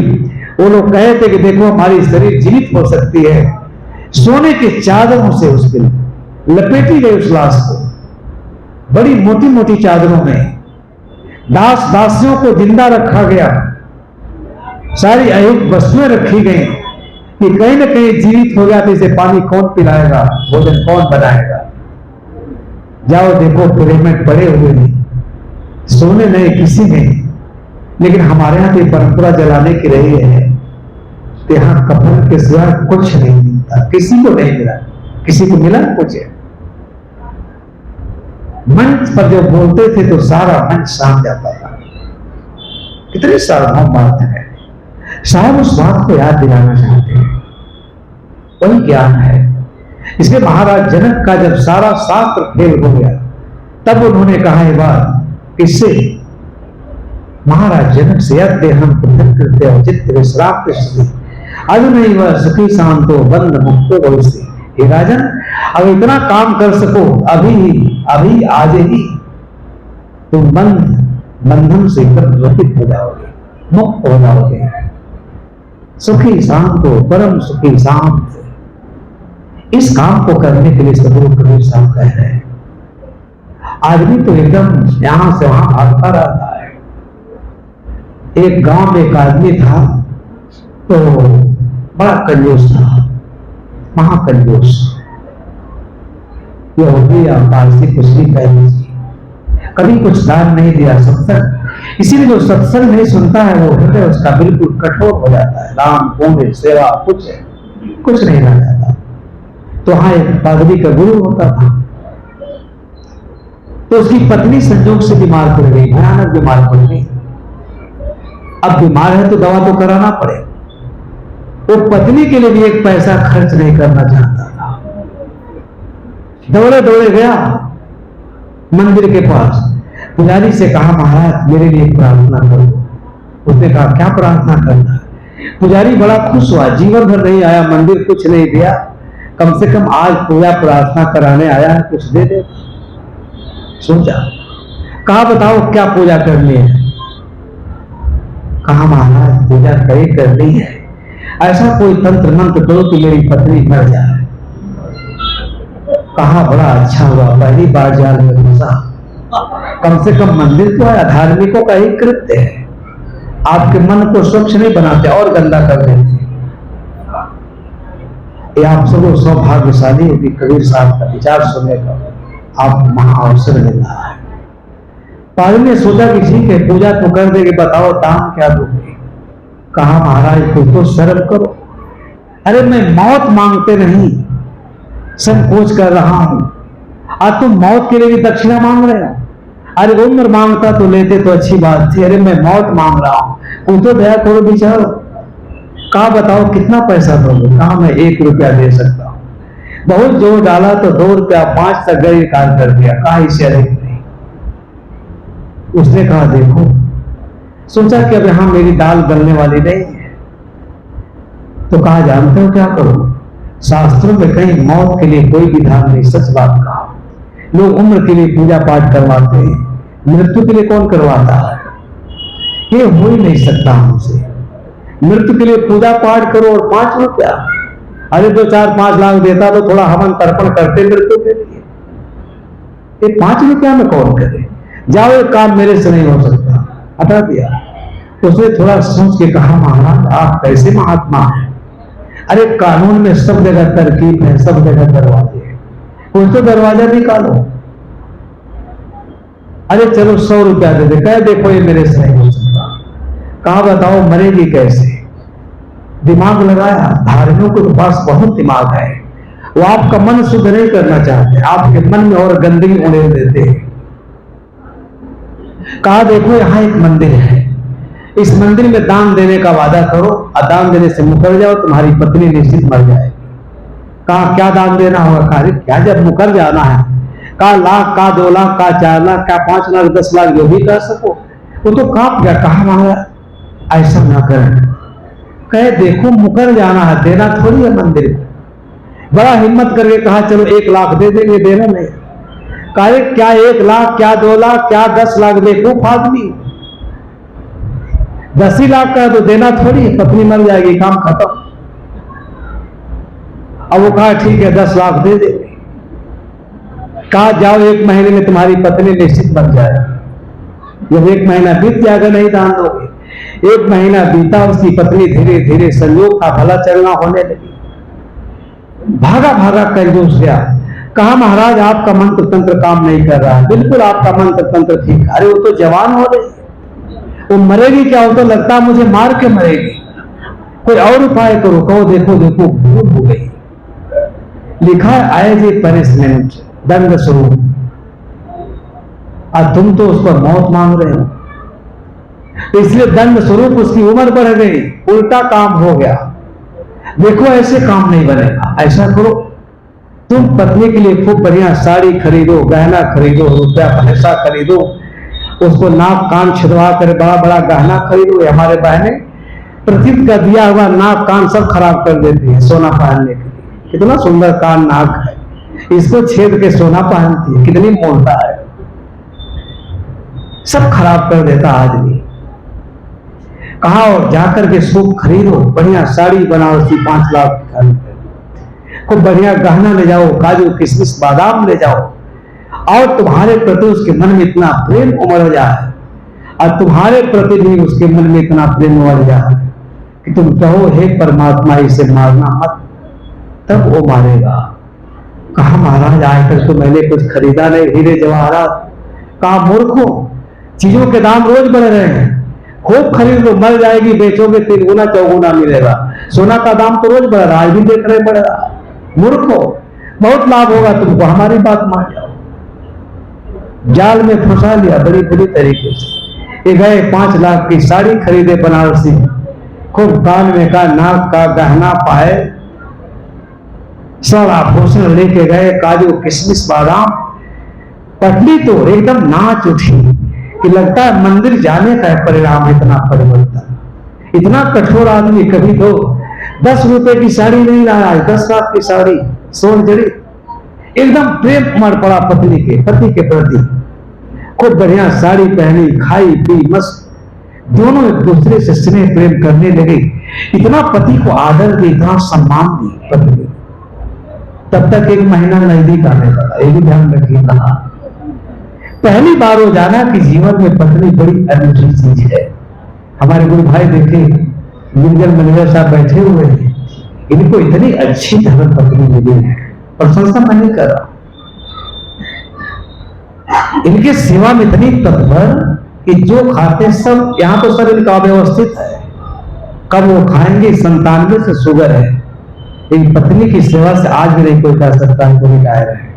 वो लोग कहे थे कि देखो हमारी शरीर जीवित हो सकती है। सोने के चादरों से उसके लपेटी गई उस लाश को, बड़ी मोटी मोटी चादरों में। दास दासियों को जिंदा रखा गया, सारी अहित वस्तुएं रखी गई कि कहीं ना कहीं जीवित हो गया तो इसे पानी कौन पिलाएगा, भोजन कौन बनाएगा। जाओ देखो पिरामिड पड़े हुए नहीं, सोने नहीं किसी नहीं। लेकिन हमारे यहाँ की परंपरा जलाने की रही है, तो यहाँ कफन के सिवा कुछ नहीं मिलता, किसी को नहीं मिला। किसी को मिला कुछ है? मंच पर जो बोलते थे तो सारा मंच शांत जाता था। कितनी सार्वभौम बात है। साहब उस बात को याद दिलाना चाहते हैं, वही ज्ञान है। इसलिए महाराज जनक का जब सारा शास्त्र फेल हो गया, तब उन्होंने कहा ये बात, किससे? महाराज जनक से। हम कृत्य औचित्य विश्राम कृष्ण अब नहीं वह सुखी शांतो बंद मुक्तो भविष्य। हे राजन, अब इतना काम कर सको, अभी आज ही तुम बंधन से रहित हो जाओगे, मुक्त हो जाओगे। सुखी शांतो, परम सुखी शांत। इस काम को करने के लिए सदगुरु कबीर साहब कह रहे हैं। आदमी तो एकदम यहां से वहां भागता रहता है। एक गांव में एक आदमी था, तो बड़ा कंजूस था, महाकंजूस। यहूदी या पारसी कुछ नहीं कह लीजिए, कभी कुछ दान नहीं दिया सत्संग। इसीलिए जो सत्संग नहीं सुनता है वो हृदय उसका बिल्कुल कठोर हो जाता है। दान पुण्य सेवा कुछ नहीं रह जाता। तो हाँ, एक पादरी का गुरु होता था, तो उसकी पत्नी संजोग से बीमार पड़ गई, भयानक बीमार पड़ गई। अब बीमार है तो दवा तो कराना पड़े। वो पत्नी के लिए भी एक पैसा खर्च नहीं करना चाहता था। दौड़े दौड़े गया मंदिर के पास, पुजारी से कहा महाराज मेरे लिए प्रार्थना करो। उसने कहा क्या प्रार्थना करना है? पुजारी बड़ा खुश हुआ, जीवन भर नहीं आया मंदिर, कुछ नहीं दिया, कम से कम आज पूजा प्रार्थना कराने आया है, कुछ दे दे। सोचा, कहा बताओ क्या पूजा करनी है? कहा महाराज पूजा कहीं करनी है, ऐसा कोई तंत्र मंत्र करो कि मेरी पत्नी मर जाए। कहा बड़ा अच्छा हुआ, पहली बार जाल में घुसा। कम से कम मंदिर तो है, धार्मिकों का ही कृत्य है। आपके मन को स्वच्छ नहीं बनाते और गंदा कर देते। ये आप सब सौभाग्यशाली हो कि कबीर साहब का विचार सुनने का आप महा अवसर मिल रहा है। पादरी ने सोचा कि ठीक है पूजा तो कर देंगे, बताओ दान क्या दोगे? कहा महाराज कुछ तो शर्म करो। अरे मैं मौत मांगते नहीं, संकोच कर रहा हूं। आज तुम मौत के लिए भी दक्षिणा मांग रहे हो। अरे उम्र मांगता तो लेते तो अच्छी बात थी, अरे मैं मौत मांग रहा हूं, कुछ तो दया करो बिचारो। कहा बताओ कितना पैसा दोगे? कहा मैं 1 रुपया दे सकता हूं। बहुत जोर डाला तो 2 रुपया 5 तक गई कार कर दिया। कहा इससे अधिक नहीं। उसने कहा देखो, सोचा कि अब यहां मेरी दाल गलने वाली नहीं है। तो कहा जानते हो क्या करो, शास्त्रों में कहीं मौत के लिए कोई विधान नहीं, सच बात कहा। लोग उम्र के लिए पूजा पाठ करवाते हैं, मृत्यु के लिए कौन करवाता है? ये हो ही नहीं सकता हमसे। मृत्यु के लिए पूजा पाठ करो और 5 रुपया, अरे 2, 4, 5 लाख देता तो थोड़ा हवन तर्पण करते मृत्यु के लिए। ये 5 रुपया में कौन करे? जाओ, एक काम मेरे से नहीं हो सकता, हटा दिया। उसने थोड़ा सोच के कहा महाराज आप कैसे महात्मा हैं? अरे कानून में सब जगह तरकीब है, सब जगह दरवाजे हैं, कोई तो दरवाजा निकालो। अरे चलो 100 रुपया दे दे। कहे देखो ये मेरे से नहीं हो सकता। कहा बताओ मरेगी कैसे? दिमाग लगाया। धार्मियों के पास बहुत दिमाग है, वो आपका मन शुद्ध नहीं करना चाहते, आपके मन में और गंदगी उड़ेल देते हैं। कहा देखो यहां एक मंदिर है, इस मंदिर में दान देने का वादा करो, और दान देने से मुकर जाओ, तुम्हारी पत्नी निश्चित मर जाएगी। कहा क्या दान देना होगा? कार्य क्या, जब मुकर जाना है। कहा लाख का, 2 लाख का, 4 लाख का, 5 लाख, 10 लाख जो भी कर सको। वो तो कांप गया। कहा महाराज ऐसा ना करें। कहे देखो मुकर जाना है, देना थोड़ी है मंदिर को। बड़ा हिम्मत करके कहा चलो 1 लाख दे देंगे, देना नहीं। कहे क्या 1 लाख, क्या 2 लाख, क्या 10 लाख? बेवकूफ आदमी, 10 ही लाख का तो देना थोड़ी है, पत्नी मर जाएगी, काम खत्म। अब वो कहा ठीक है 10 लाख दे देंगे। कहा जाओ 1 महीने में तुम्हारी पत्नी निश्चित मर जाएगी। जब 1 महीना बीत जाएगा नहीं दान दोगे। 1 महीना बीता, उसकी पत्नी धीरे धीरे, संयोग था भला चलना होने लगी। भागा भागा कंजूस गया। कहा महाराज आपका मंत्र तंत्र काम नहीं कर रहा है। बिल्कुल आपका मंत्र तंत्र ठीक है। अरे वो तो जवान हो रही, वो मरेगी क्या? वो तो लगता है मुझे मार के मरेगी, कोई और उपाय करो। कहो देखो देखो भूल हो गई। लिखा है एज ए पनिशमेंट, दंड स्वरूप, और तुम तो उस पर मौत मांग रहे हो, इसलिए दंड स्वरूप उसकी उम्र बढ़ गई, उल्टा काम हो गया। देखो ऐसे काम नहीं बनेगा। ऐसा करो तुम पत्नी के लिए खूब बढ़िया साड़ी खरीदो, गहना खरीदो, रुपया पैसा खरीदो, उसको नाक कान छिदवा कर बड़ा बड़ा गहना खरीदो। हमारे बहने प्रतीक का दिया हुआ नाक कान सब खराब कर देती है सोना पहनने के लिए। कितना सुंदर कान नाक है, इसको छेद के सोना पहनती है, कितनी मोटा है, सब खराब कर देता आदमी। कहा और जाकर के सूप खरीदो, बढ़िया साड़ी बनाओ, उसकी 5 लाख खूब बढ़िया गहना ले जाओ, काजू किशमिश बादाम ले जाओ, और तुम्हारे प्रति उसके मन में इतना प्रेम उमड़ जाए, और तुम्हारे प्रति भी उसके मन में इतना प्रेम उमड़ जाए कि तुम कहो हे परमात्मा इसे मारना मत, तब वो मारेगा। कहा महाराज आज तक तो मैंने कुछ खरीदा नहीं, हीरे जवाहरात। कहा मूर्खो, चीजों के दाम रोज बढ़ रहे हैं, खूब खरीद लो, मर जाएगी, बेचोगे 3 गुना 4 गुना मिलेगा। सोना का दाम तो रोज बढ़ रहा है, आज भी देख रहे बढ़ रहा है। मूर्खो, बहुत लाभ होगा तुमको, हमारी बात मान जाओ। जाल में फंसा लिया बड़ी बुरी तरीके से। ये गए 5 लाख की साड़ी खरीदे बनारसी, खूब कान में का, नाक का गहना पाए, सब आभूषण लेके गए, काजू किशमिश बादाम। पटली तो एकदम नाच उठी कि लगता है मंदिर जाने का है परिणाम इतना परिवर्तन। इतना कठोर आदमी कभी तो 10 रुपए की साड़ी नहीं लाया, 10 लाख की साड़ी सोन जड़ी। एकदम प्रेम उमड़ पड़ा पत्नी के, पति के प्रति, खूब बढ़िया साड़ी पहनी, खाई पी मस्त, दोनों एक दूसरे से स्नेह प्रेम करने लगे। इतना पति को आदर दी, इतना सम्मान दी पत्नी। तब तक 1 महीना नजदीक आने लगा। ये भी ध्यान रखिएगा, पहली बार हो जाना कि जीवन में पत्नी बड़ी अनूठी चीज है। हमारे गुरु भाई देखे गिरजन मैनेजर साहब बैठे हुए हैं, इनको इतनी अच्छी धर्म पत्नी मिली है, प्रशंसा मैं नहीं कर रहा, इनके सेवा में इतनी तत्पर कि जो खाते सब, यहां तो सब इनका व्यवस्थित है, कब वो खाएंगे। 97 से शुगर है, इन पत्नी की सेवा से आज भी नहीं कोई कह सकता है कोई गाय रहे।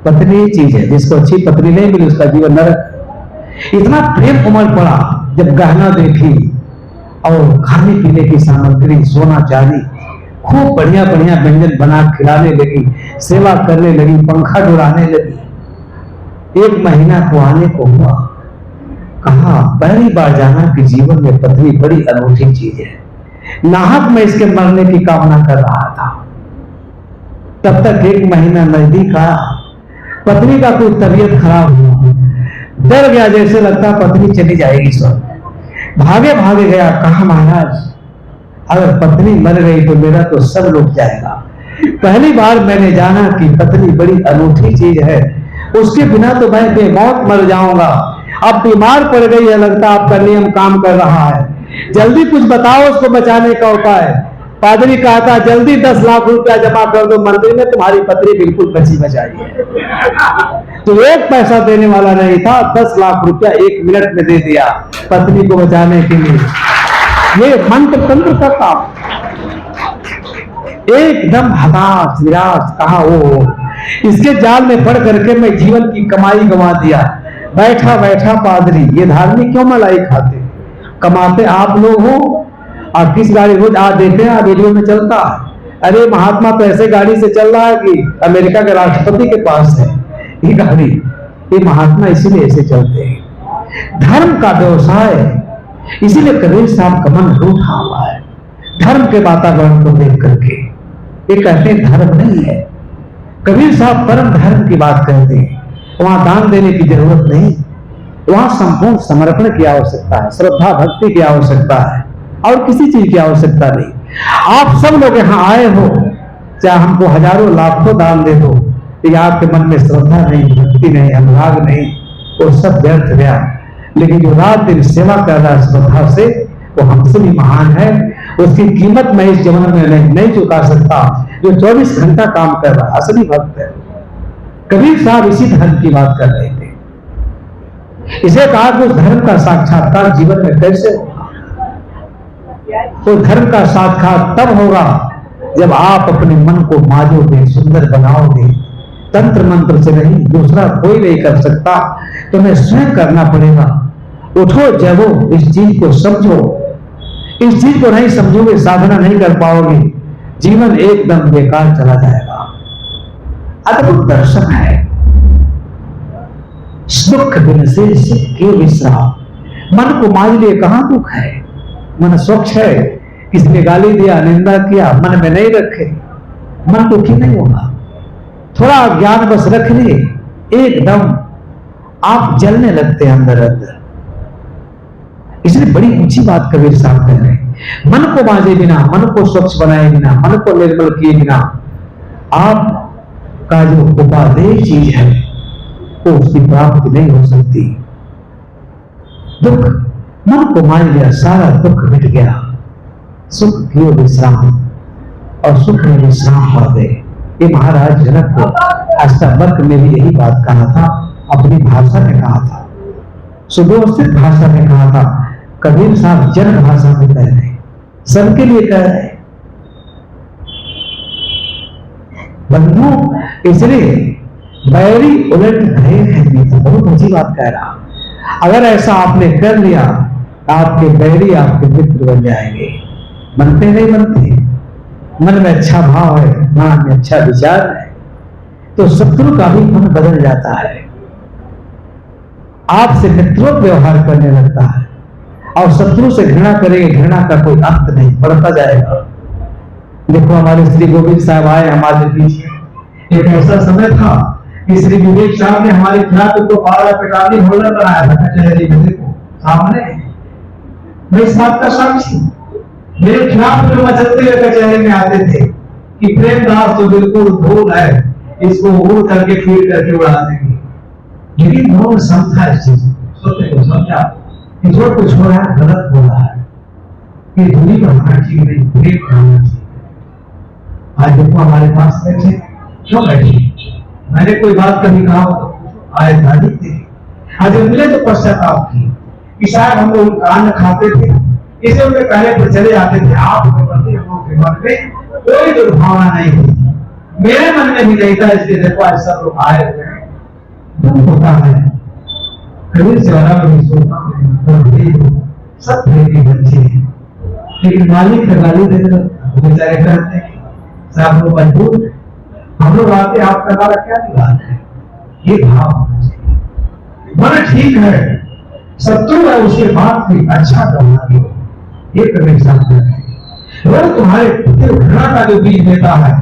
पत्नी चीज है, जिसको अच्छी पत्नी नहीं मिली उसका जीवन नरक। इतना प्रेम उमड़ पड़ा जब गहना देखी और खाने पीने की सामग्री, सोना चांदी, खूब बढ़िया बढ़िया व्यंजन बना खिलाने लगी, सेवा करने लगी, पंखा डुलाने लगी। 1 महीना को आने को हुआ, कहा पहली बार जाना कि जीवन में पत्नी बड़ी अनूठी चीज है। नाहक मैं इसके मरने की कामना कर रहा था। तब तक 1 महीना नजदीक आया, पत्नी का कोई तबीयत खराब हुआ, डर गया, जैसे लगता पत्नी चली जाएगी स्वर्ग। भागे भागे गया, कहा महाराज अगर पत्नी मर गई तो मेरा तो सब लुट जाएगा। पहली बार मैंने जाना कि पत्नी बड़ी अनूठी चीज है, उसके बिना तो मैं बेमौत मर जाऊंगा। अब बीमार पड़ गई है, लगता आपका नियम काम कर रहा है, जल्दी कुछ बताओ उसको बचाने का उपाय। पादरी कहा था जल्दी 10 लाख रुपया जमा कर दो मंदिर में, तुम्हारी पत्नी बिल्कुल बची बचाई है। तो 1 पैसा देने वाला नहीं था, 10 लाख रुपया 1 मिनट में दे दिया पत्नी को बचाने के लिए। ये मंत्र तंत्र का काम। एकदम हताश निराश, कहा वो इसके जाल में पड़ करके मैं जीवन की कमाई गंवा दिया। बैठा बैठा पादरी, ये धार्मिक क्यों मलाई खाते, कमाते आप लोग हो और किस गाड़ी रोज आज देखते हैं वीडियो में चलता है, अरे महात्मा तो ऐसे गाड़ी से चल रहा है कि अमेरिका के राष्ट्रपति के पास है ये गाड़ी। ये महात्मा इसीलिए ऐसे चलते हैं, धर्म का व्यवसाय। इसीलिए कबीर साहब का मन रूठा हुआ है धर्म के वातावरण को देख करके। ये कहते हैं धर्म नहीं है, कबीर साहब परम धर्म की बात कहते हैं। वहां दान देने की जरूरत नहीं, वहां संपूर्ण समर्पण की आवश्यकता है, श्रद्धा भक्ति की आवश्यकता है, और किसी चीज की आवश्यकता नहीं। आप सब लोग यहाँ आए हो, चाहे हमको हजारों लाखों दान दे दो, ये आपके मन में श्रद्धा नहीं, भक्ति नहीं, अनुराग नहीं, वो सब व्यर्थ गया। लेकिन जो रात दिन सेवा कर रहा है श्रद्धा से, वो हमसे भी महान है। उसकी कीमत मैं इस जीवन में नहीं चुका सकता। जो 24 घंटा काम कर रहा असली भक्त है। कबीर साहब इसी धर्म की बात कर रहे थे। इसे कहा कि उस धर्म का साक्षात्कार जीवन में कैसे होगा? तो धर्म का साक्षात्कार तब होगा जब आप अपने मन को माजोगे, सुंदर बनाओगे। तंत्र मंत्र से नहीं, दूसरा कोई नहीं कर सकता, तुम्हें स्वयं करना पड़ेगा। उठो जगो, इस चीज को समझो। इस चीज को नहीं समझोगे, साधना नहीं कर पाओगे, जीवन एकदम बेकार चला जाएगा। अद्भुत दर्शन है। सुख दिन से क्यों विश्राम, मन को मान लिए कहां दुख है। मन स्वच्छ है, किसी ने गाली दिया, निंदा किया, मन में नहीं रखे, मन दुखी नहीं होगा। थोड़ा ज्ञान बस रख लिए, एकदम आप जलने लगते हैं अंदर अंदर। इसलिए बड़ी ऊंची बात कबीर साहब कह रहे हैं। मन को बांधे बिना, मन को स्वच्छ बनाए बिना, मन को निर्मल किए बिना आपका जो उपादेय चीज है वो उसकी प्राप्ति नहीं हो सकती। दुख, मन को मान लिया, सारा दुख मिट गया। सुख कियो विश्राम, और सुख में विश्राम पा दे। ये महाराज जनक को अष्टावक्र में भी यही बात कहा था, अपनी भाषा में कहा था, सुव्यवस्थित भाषा में कहा था। कबीर साहब जन भाषा में कह रहे, सबके लिए कह रहे। बंधु इसलिए बैरी उलट गए हैं, तो बहुत ऊंची बात कह रहा। अगर ऐसा आपने कर लिया, आपके बैरी आपके मित्र बन जाएंगे। बनते नहीं बनते, मन में अच्छा भाव है, मन में अच्छा विचार है, तो शत्रु का भी मन बदल जाता है, आपसे मित्रों व्यवहार करने लगता है। और शत्रु से घृणा करेंगे, घृणा का कोई अंत नहीं, बढ़ता जाएगा। देखो हमारे श्री गोविंद साहब आए हमारे बीच। एक ऐसा समय था कि श्री विवेक साहब ने हमारे खिलाफ को पारा पिटानी होल्डर बनाया था कचहरी में। देखो सामने, मैं इस बात का साक्षी। मेरे खिलाफ जो मचलते हुए कचहरी में आते थे कि प्रेमदास तो बिल्कुल धूल है, इसको उड़ करके फीट करके उड़ा देंगे। लेकिन उन्होंने समझा इस चीज को, समझा कि जो कुछ हो रहा है गलत हो रहा है, ये दूरी पर होना चाहिए, नहीं ब्रेक होना चाहिए। आज देखो हमारे पास बैठे, क्यों बैठे? मैंने कोई बात कभी कहा आए धानी थे, आज मिले तो पश्चाताप की कि शायद हम लोग कान खाते थे, इसे उनके पहले पर चले आते थे। आप हम लोग के मन में कोई दुर्भावना नहीं थी, मेरे मन में भी नहीं था। इसलिए देखो आज सब लोग आए हुए हैं, दुख होता है। कभी से वाला में सोचता हूँ सब मेरे बच्चे हैं, लेकिन मालिक का गाली दे दो बेचारे कहते हैं साहब लोग मजबूर, हम लोग आते आपका गाला क्या बात है, ये भाव होना चाहिए। मन ठीक है, शत्रु है उसके बाद भी अच्छा करना दो, ये करने चाहते हैं। अगर तुम्हारे प्रति घृणा का जो बीज देता है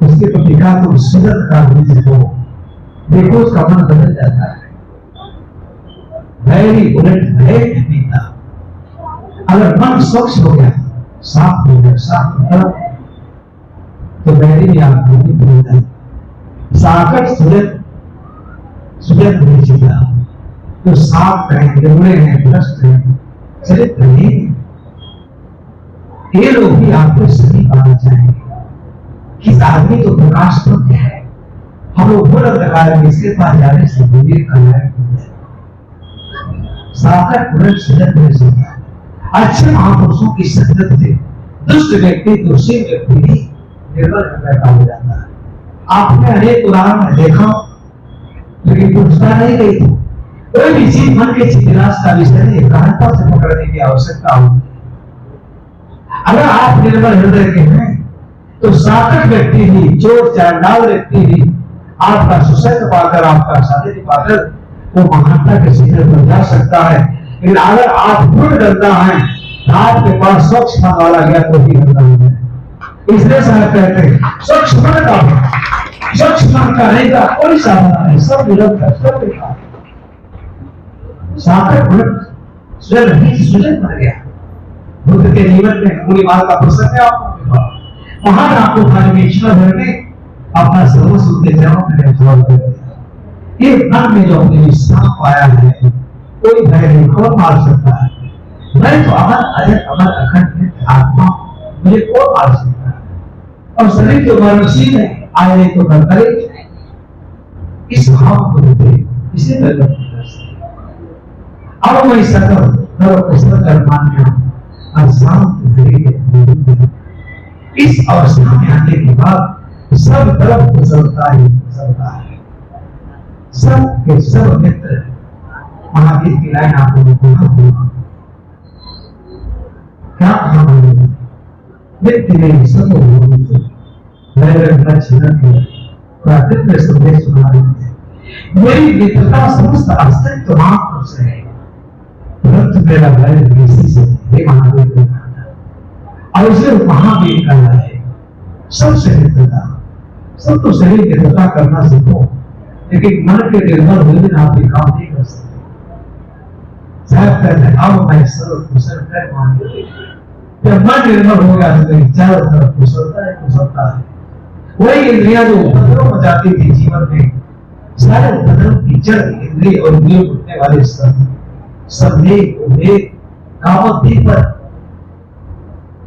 उसके प्रति का तुम सुजन का बीज दो, देखो उसका मन बदल जाता है। भैरी उलट भय पीता, अगर मन स्वच्छ हो गया, साफ हो गया, साफ हो गया तो बैरी भी आप भूल जाए। साकर सुजन नहीं जीता, तो साफ हैं, निर्मले हैं, भ्रष्ट हैं, चरित्र नहीं। ये लोग भी आपको सही पाना चाहेंगे कि आदमी तो प्रकाश पुत्र है, हम लोग भूल अंधकार में इसके पास जाने से विवेक का लायक हो जाए। साकर पुरुष सुजन नहीं जीता। अच्छे महापुरुषों की संगत से दुष्ट व्यक्ति दोषी व्यक्ति भी निर्बल पैदा हो जाता है। आपने अनेक उदाहरण देखा, लेकिन पूछता नहीं गई थी। कोई भी चीज मन के चित्रास का विषय नहीं, गहनता से पकड़ने की आवश्यकता होती है। अगर आप निर्बल हृदय के हैं तो साकर व्यक्ति भी, चोर चांडाल व्यक्ति भी आपका सुसंग पाकर, आपका सानिध्य पाकर वो महानता के शिखर पर जा सकता है। लेकिन अगर आप पूर्ण डरता है, आपके पास स्वच्छ मन वाला गया तो भी डरता है। इसलिए साहब कहते हैं स्वच्छ मन का रहेगा कोई साधना है, सब निरंतर, सब बेकार। साकर पुरुष स्वयं ही सुजन बन गया। बुद्ध के जीवन में पूरी बात का प्रसंग है आपको। महान आपको परमेश्वर भर में अपना सर्वस्व उनके चरणों में निछावर कर दिया। ये मन में जो अपने विश्राम पाया है, कोई भय नहीं, कौन मार सकता है? मैं तो अमर अजय अमर अखंड आत्मा, मुझे कौन मार सकता है? और शरीर तो मरणशील है, आए तो करे। इस भाव को देते इसे गलत अब मैं सकल नव पुस्तक कर्मान्य अशांत घड़ी इस अवस्था में आने के बाद सब तरफ कुशलता ही कुशलता है। सब के सब मित्र, महावीर की लाइन आपको कहा क्या कहा, मित्र ने सब प्राकृतिक में संदेश सुना रहे थे। मेरी मित्रता समस्त अस्तित्व मात्र से है, परंतु मेरा भय किसी से हे महावीर ने कहा, और उसे महावीर कहा है सबसे मित्रता। सब तो शरीर मित्रता करना सीखो, लेकिन मन के निर्भर हुए बिना आप ये काम नहीं कर सकते। साहब कहते हैं अब मैं सर्व कुशल कर मान जब मन निर्भर हो गया तो चारों तरफ कुशलता है, कुशलता है। वही इंद्रियां जो उपद्रव मचाती थी जीवन में, सारे उपद्रव की जड़ इंद्रिय और इंद्रियों उठने वाले संदेह, उद्वेग, कामोद्दीप पर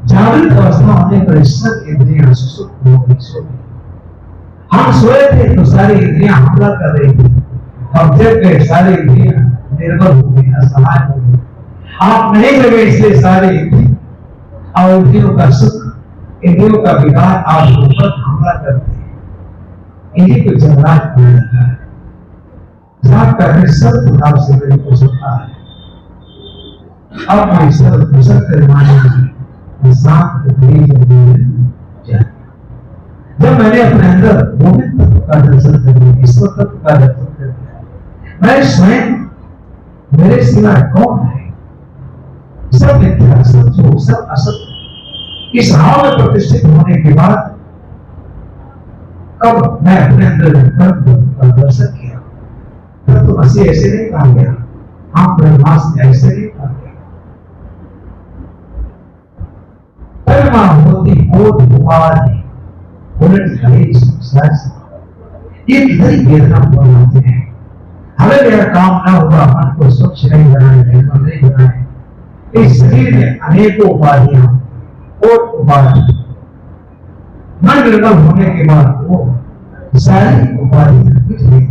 जागृत अवस्था होने पर सब इंद्रियां सुसुप्त हो गई, सो गई। हम सोए थे तो सारी इंद्रियां हमला कर रही थी, हम जग गए सारी इंद्रियां निर्बल हो गई, असहाय हो गई। आप नहीं जगे इसलिए सारी इंद्रियां और इंद्रियों का सुख, इंद्रियों का विकार आपके ऊपर हमला करते हैं। इन्हीं को जमराज कहा जाता है। साफ करके सब प्रकार से मेरी कुशलता है। अब मैं सब कुशल करवाने में शांत जब मैंने अपने अंदर गोविंद तत्व का दर्शन कर लिया, ईश्वर तत्व का दर्शन कर लिया, मैं स्वयं मेरे सिवाय कौन है? सब मिथ्या, सब झूठ, सब असत्य। इस भाव में प्रतिष्ठित होने के बाद कब मैं अपने अंदर का दर्शन किया, तब तो मसीह ऐसे नहीं कहा गया, हाँ ब्रह्मास में ऐसे नहीं कहा गया। कर्मा होती कोट उपाधि उलट गई संसार। ये किधर वेदना बनाते हैं। हमें मेरा काम ना हुआ, मन को स्वच्छ नहीं बनाए, निर्मल नहीं बनाए। इस शरीर में अनेकों उपाधियां, कोट उपाधि, मन निर्मल होने के बाद वो सारी उपाधियां मिट गई।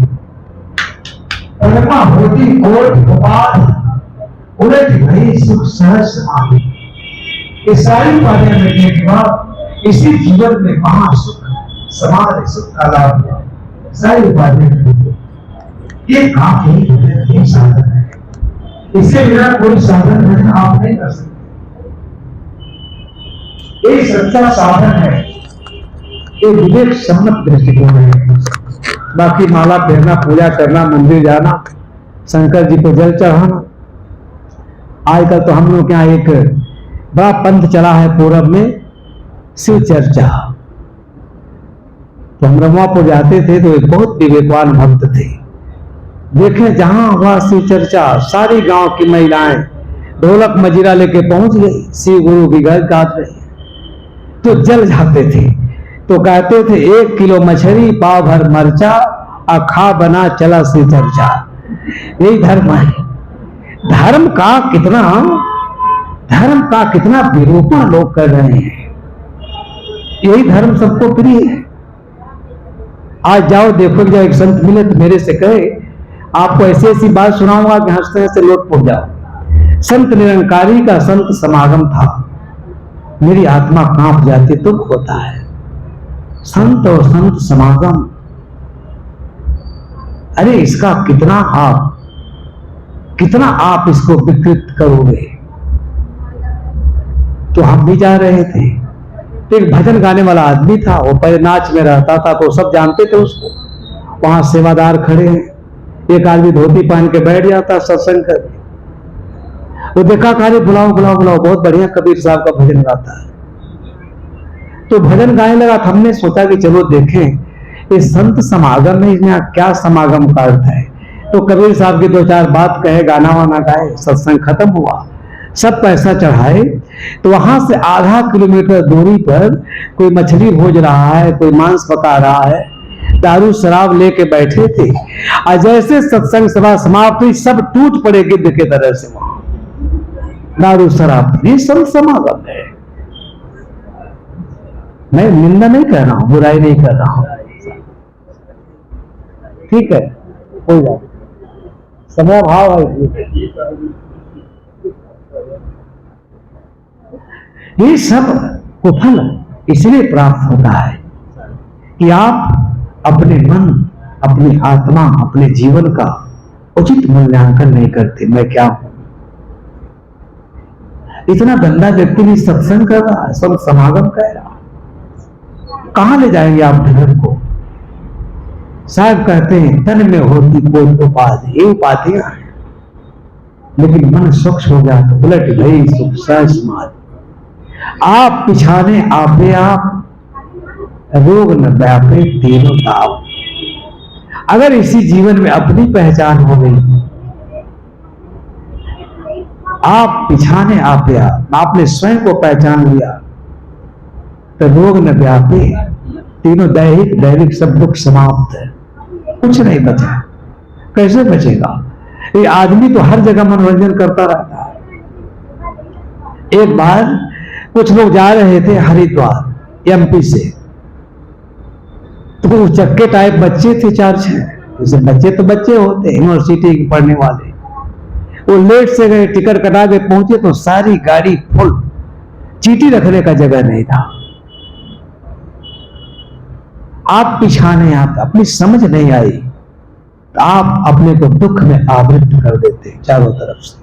कर्मा होती कोट उपाधि उलट गई सुख सहज समाधि। ये सारी उपाधियां मिटने के बाद इसी जीवन में महासुख समाधि सुख का लाभ हुआ। सारी उपाधियां मिट गई। ये काफी साधन है, इससे बिना कोई साधन भजन आप नहीं कर सकते। ये सच्चा साधन है, ये विवेक सम्मत दृष्टिकोण है। बाकी माला पहनना, पूजा करना, मंदिर जाना, शंकर जी को जल चढ़ाना, आजकल तो हम लोग यहाँ एक बड़ा पंथ चला है पूरब में, शिव चर्चा। तो हम रमुआपुर जाते थे तो एक बहुत विवेकवान भक्त थे, देखें जहां हुआ शिव चर्चा, सारी गांव की महिलाएं ढोलक मजीरा लेके पहुंच गई, शिव गुरु की घर गात रही, तो जल जाते थे। तो कहते थे 1 किलो मछली, पाव भर मरचा, अखा बना चला शिव चर्चा। यही धर्म है। धर्म का कितना विरूपण लोग कर रहे हैं। यही धर्म सबको प्रिय है। आज जाओ देखो, जब एक संत मिले तो मेरे से कहे, आपको ऐसी ऐसी बात सुनाऊंगा कि हंसते हंसते लोट पड़ जाओ। संत निरंकारी का संत समागम था, मेरी आत्मा कांप जाती, दुख होता है। संत और संत समागम, अरे इसका कितना आप इसको विकृत करोगे। तो हम भी जा रहे थे, तो एक भजन गाने वाला आदमी था, वो पहले नाच में रहता था तो सब जानते थे उसको। वहां सेवादार खड़े हैं, एक आदमी धोती पहन के बैठ जाता सत्संग कर, वो देखा कहा बुलाओ बुलाओ बुलाओ, बहुत बढ़िया कबीर साहब का भजन गाता है। तो भजन गाने लगा। हमने सोचा कि चलो देखें इस संत समागम में इसमें क्या समागम का अर्थ है। तो कबीर साहब की 2-4 बात कहे, गाना वाना गाए, सत्संग खत्म हुआ, सब पैसा चढ़ाए। तो वहां से आधा किलोमीटर दूरी पर कोई मछली भोज रहा है, कोई मांस पका रहा है, दारू शराब लेके बैठे थे। और जैसे सत्संग सभा समाप्त हुई, सब टूट पड़े गिद्ध के तरह से वहां दारू शराब। ये संत समागम है। मैं निंदा नहीं कर रहा हूं, बुराई नहीं कर रहा हूं, ठीक है, हो जाए समय भाव है। ये सब कुफल इसलिए प्राप्त होता है कि आप अपने मन, अपनी आत्मा, अपने जीवन का उचित मूल्यांकन नहीं करते। मैं क्या हूं? इतना गंदा व्यक्ति भी सत्संग कर रहा है, सब समागम कह रहा है, कहां ले जाएंगे आप धर्म को? साहब कहते हैं तन में होती कोई उपाधि, ये उपाधियां हैं, लेकिन मन स्वच्छ हो गया तो उलट गई सुख सहज समाधि। आप पिछाने आपे आप, रोग न व्यापे तीनों ताप। अगर इसी जीवन में अपनी पहचान हो गई, आप पिछाने आपे आप, आपने स्वयं को पहचान लिया, तो रोग न व्यापे तीनों दैहिक दैविक सब दुख समाप्त है, कुछ नहीं बचा। कैसे बचेगा? ये आदमी तो हर जगह मनोरंजन करता रहता है। एक बार कुछ लोग जा रहे थे हरिद्वार एमपी से, तो कुछ चक्के टाइप बच्चे थे 4-6, जैसे बच्चे तो बच्चे होते यूनिवर्सिटी के पढ़ने वाले। वो लेट से गए, टिकट कटा के पहुंचे तो सारी गाड़ी फुल, चीटी रखने का जगह नहीं था। आप पिछाने आते, अपनी समझ नहीं आई तो आप अपने को दुख में आवृत कर देते चारों तरफ से।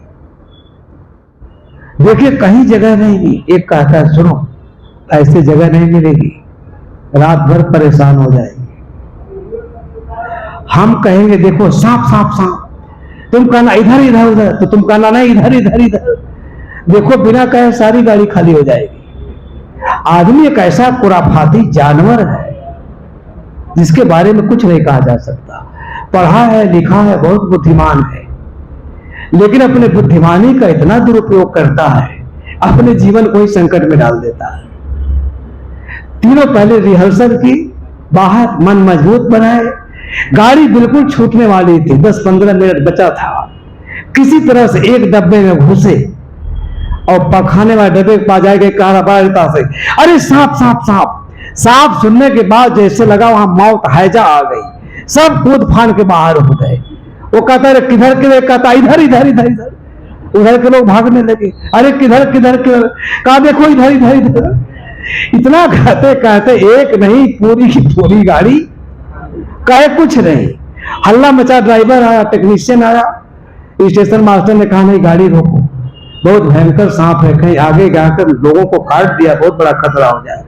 देखिए कहीं जगह नहीं मिली, एक कहता है सुनो ऐसी जगह नहीं मिलेगी, रात भर परेशान हो जाएगी। हम कहेंगे देखो सांप सांप सांप, तुम कहना इधर इधर उधर, तो तुम कहना नहीं इधर इधर इधर। देखो बिना कहे सारी गाड़ी खाली हो जाएगी। आदमी एक ऐसा खुराफाती जानवर है जिसके बारे में कुछ नहीं कहा जा सकता। पढ़ा है, लिखा है, बहुत बुद्धिमान है, लेकिन अपने बुद्धिमानी का इतना दुरुपयोग करता है, अपने जीवन को ही संकट में डाल देता है। तीनों पहले रिहर्सल की, बाहर मन मजबूत बनाए, गाड़ी बिल्कुल छूटने वाली थी, 10-15 मिनट बचा था, किसी तरह से एक डब्बे में घुसे और पखाने वाले डब्बे के पास जाके कहा से अरे सांप सांप सांप। सांप सुनने के बाद जैसे लगा वहां मौत हैजा आ गई, सब कूद फान के बाहर हो गए। वो कहता है किधर किधर, कहता इधर इधर इधर इधर। उधर के लोग भागने लगे, अरे किधर किधर किधर, कहा देखो इधर इधर इधर। इतना कहते कहते एक नहीं पूरी की पूरी गाड़ी, कहे कुछ नहीं, हल्ला मचा, ड्राइवर आया, टेक्नीशियन आया, स्टेशन मास्टर ने कहा नहीं गाड़ी रोको, बहुत भयंकर सांप है, कहीं आगे जाकर लोगों को काट दिया बहुत बड़ा खतरा हो जाए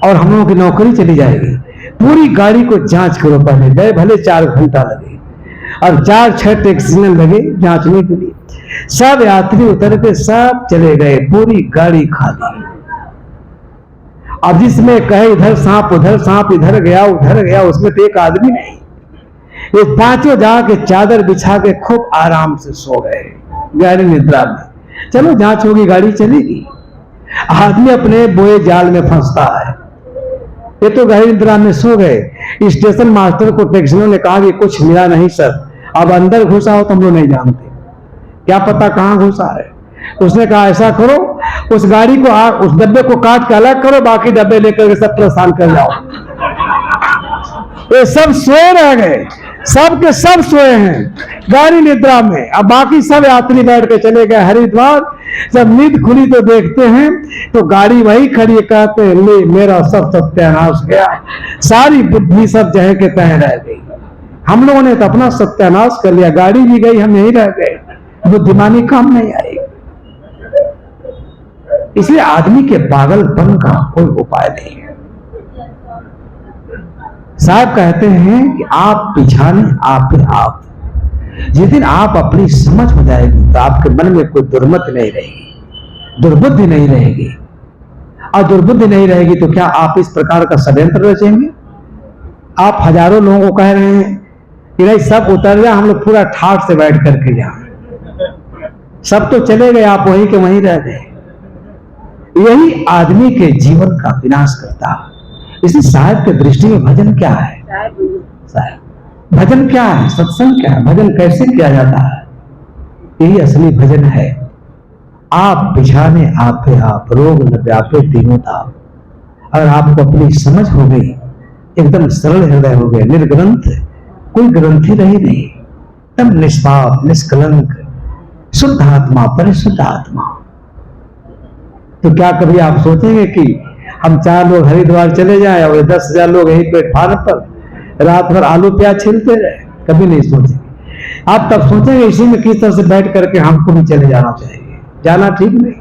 और हम लोगों की नौकरी चली जाएगी। पूरी गाड़ी को जांच करो, पहले गए भले 4 घंटा लगे और 4-6 टेक्नीशियन लगे जांचने के लिए। सब यात्री उतर के सब चले गए, पूरी गाड़ी खाली। अब जिसमें कहे इधर सांप उधर सांप, इधर गया उधर गया, उसमें तो एक आदमी नहीं। ये पांचों जाके चादर बिछा के खूब आराम से सो गए गहरी निद्रा में। चलो जांच होगी, गाड़ी चलेगी। आदमी अपने बोए जाल में फंसता है। ये तो गहरी निद्रा में सो गए। स्टेशन मास्टर को टैक्सियों ने कहा कि कुछ मिला नहीं सर, अब अंदर घुसा हो तो हम लोग नहीं जानते, क्या पता कहां घुसा है। उसने कहा ऐसा करो, उस गाड़ी को उस डब्बे को काट के अलग करो, बाकी डब्बे लेकर के सब प्रस्थान कर जाओ। ये सब सोए रह गए, सब के सब सोए हैं गाड़ी निद्रा में। अब बाकी सब यात्री बैठ के चले गए हरिद्वार। जब नींद खुली तो देखते हैं तो गाड़ी वही खड़ी, कहते हैं ले मेरा सब सत्यानाश गया, सारी बुद्धि सब जह के तह रह गई। हम लोगों ने तो अपना सत्यानाश कर लिया, गाड़ी भी गई, हम यही रह गए, बुद्धिमानी काम नहीं आई। इसलिए आदमी के पागलपन का कोई उपाय नहीं है। साहब कहते हैं कि आप पिछाने आप ही आप। जिस दिन आप अपनी समझ हो जाएगी तो आपके मन में कोई दुर्मति नहीं रहेगी, दुर्बुद्धि नहीं रहेगी। और दुर्बुद्धि नहीं रहेगी तो क्या आप इस प्रकार का षड्यंत्र रचेंगे? आप हजारों लोगों को कह रहे हैं कि नहीं सब उतर जाए, हम लोग पूरा ठाठ से बैठ करके जाए। सब तो चले गए, आप वहीं के वहीं रह गए। यही आदमी के जीवन का विनाश करता है। इसी साहब के दृष्टि में भजन क्या है? साहब भजन क्या है? सत्संग क्या है? भजन कैसे किया जाता है? यही असली भजन है। आप बिछाने आपे आप, रोग न व्यापे तीनों ताप। अगर आपको अपनी समझ हो गई, एकदम सरल हृदय हो गया, निर्ग्रंथ, कोई ग्रंथि रही नहीं, तब निष्पाप निष्कलंक शुद्ध आत्मा, परिशुद्ध आत्मा, तो क्या कभी आप सोचेंगे कि हम 4 लोग हरिद्वार चले जाएं और 10,000 लोग यहीं प्लेटफार्म पर रात भर आलू प्याज छिलते रहे? कभी नहीं सोचेंगे। आप तब सोचेंगे इसी में किस तरह से बैठ करके हमको भी चले जाना चाहिए। जाना ठीक नहीं।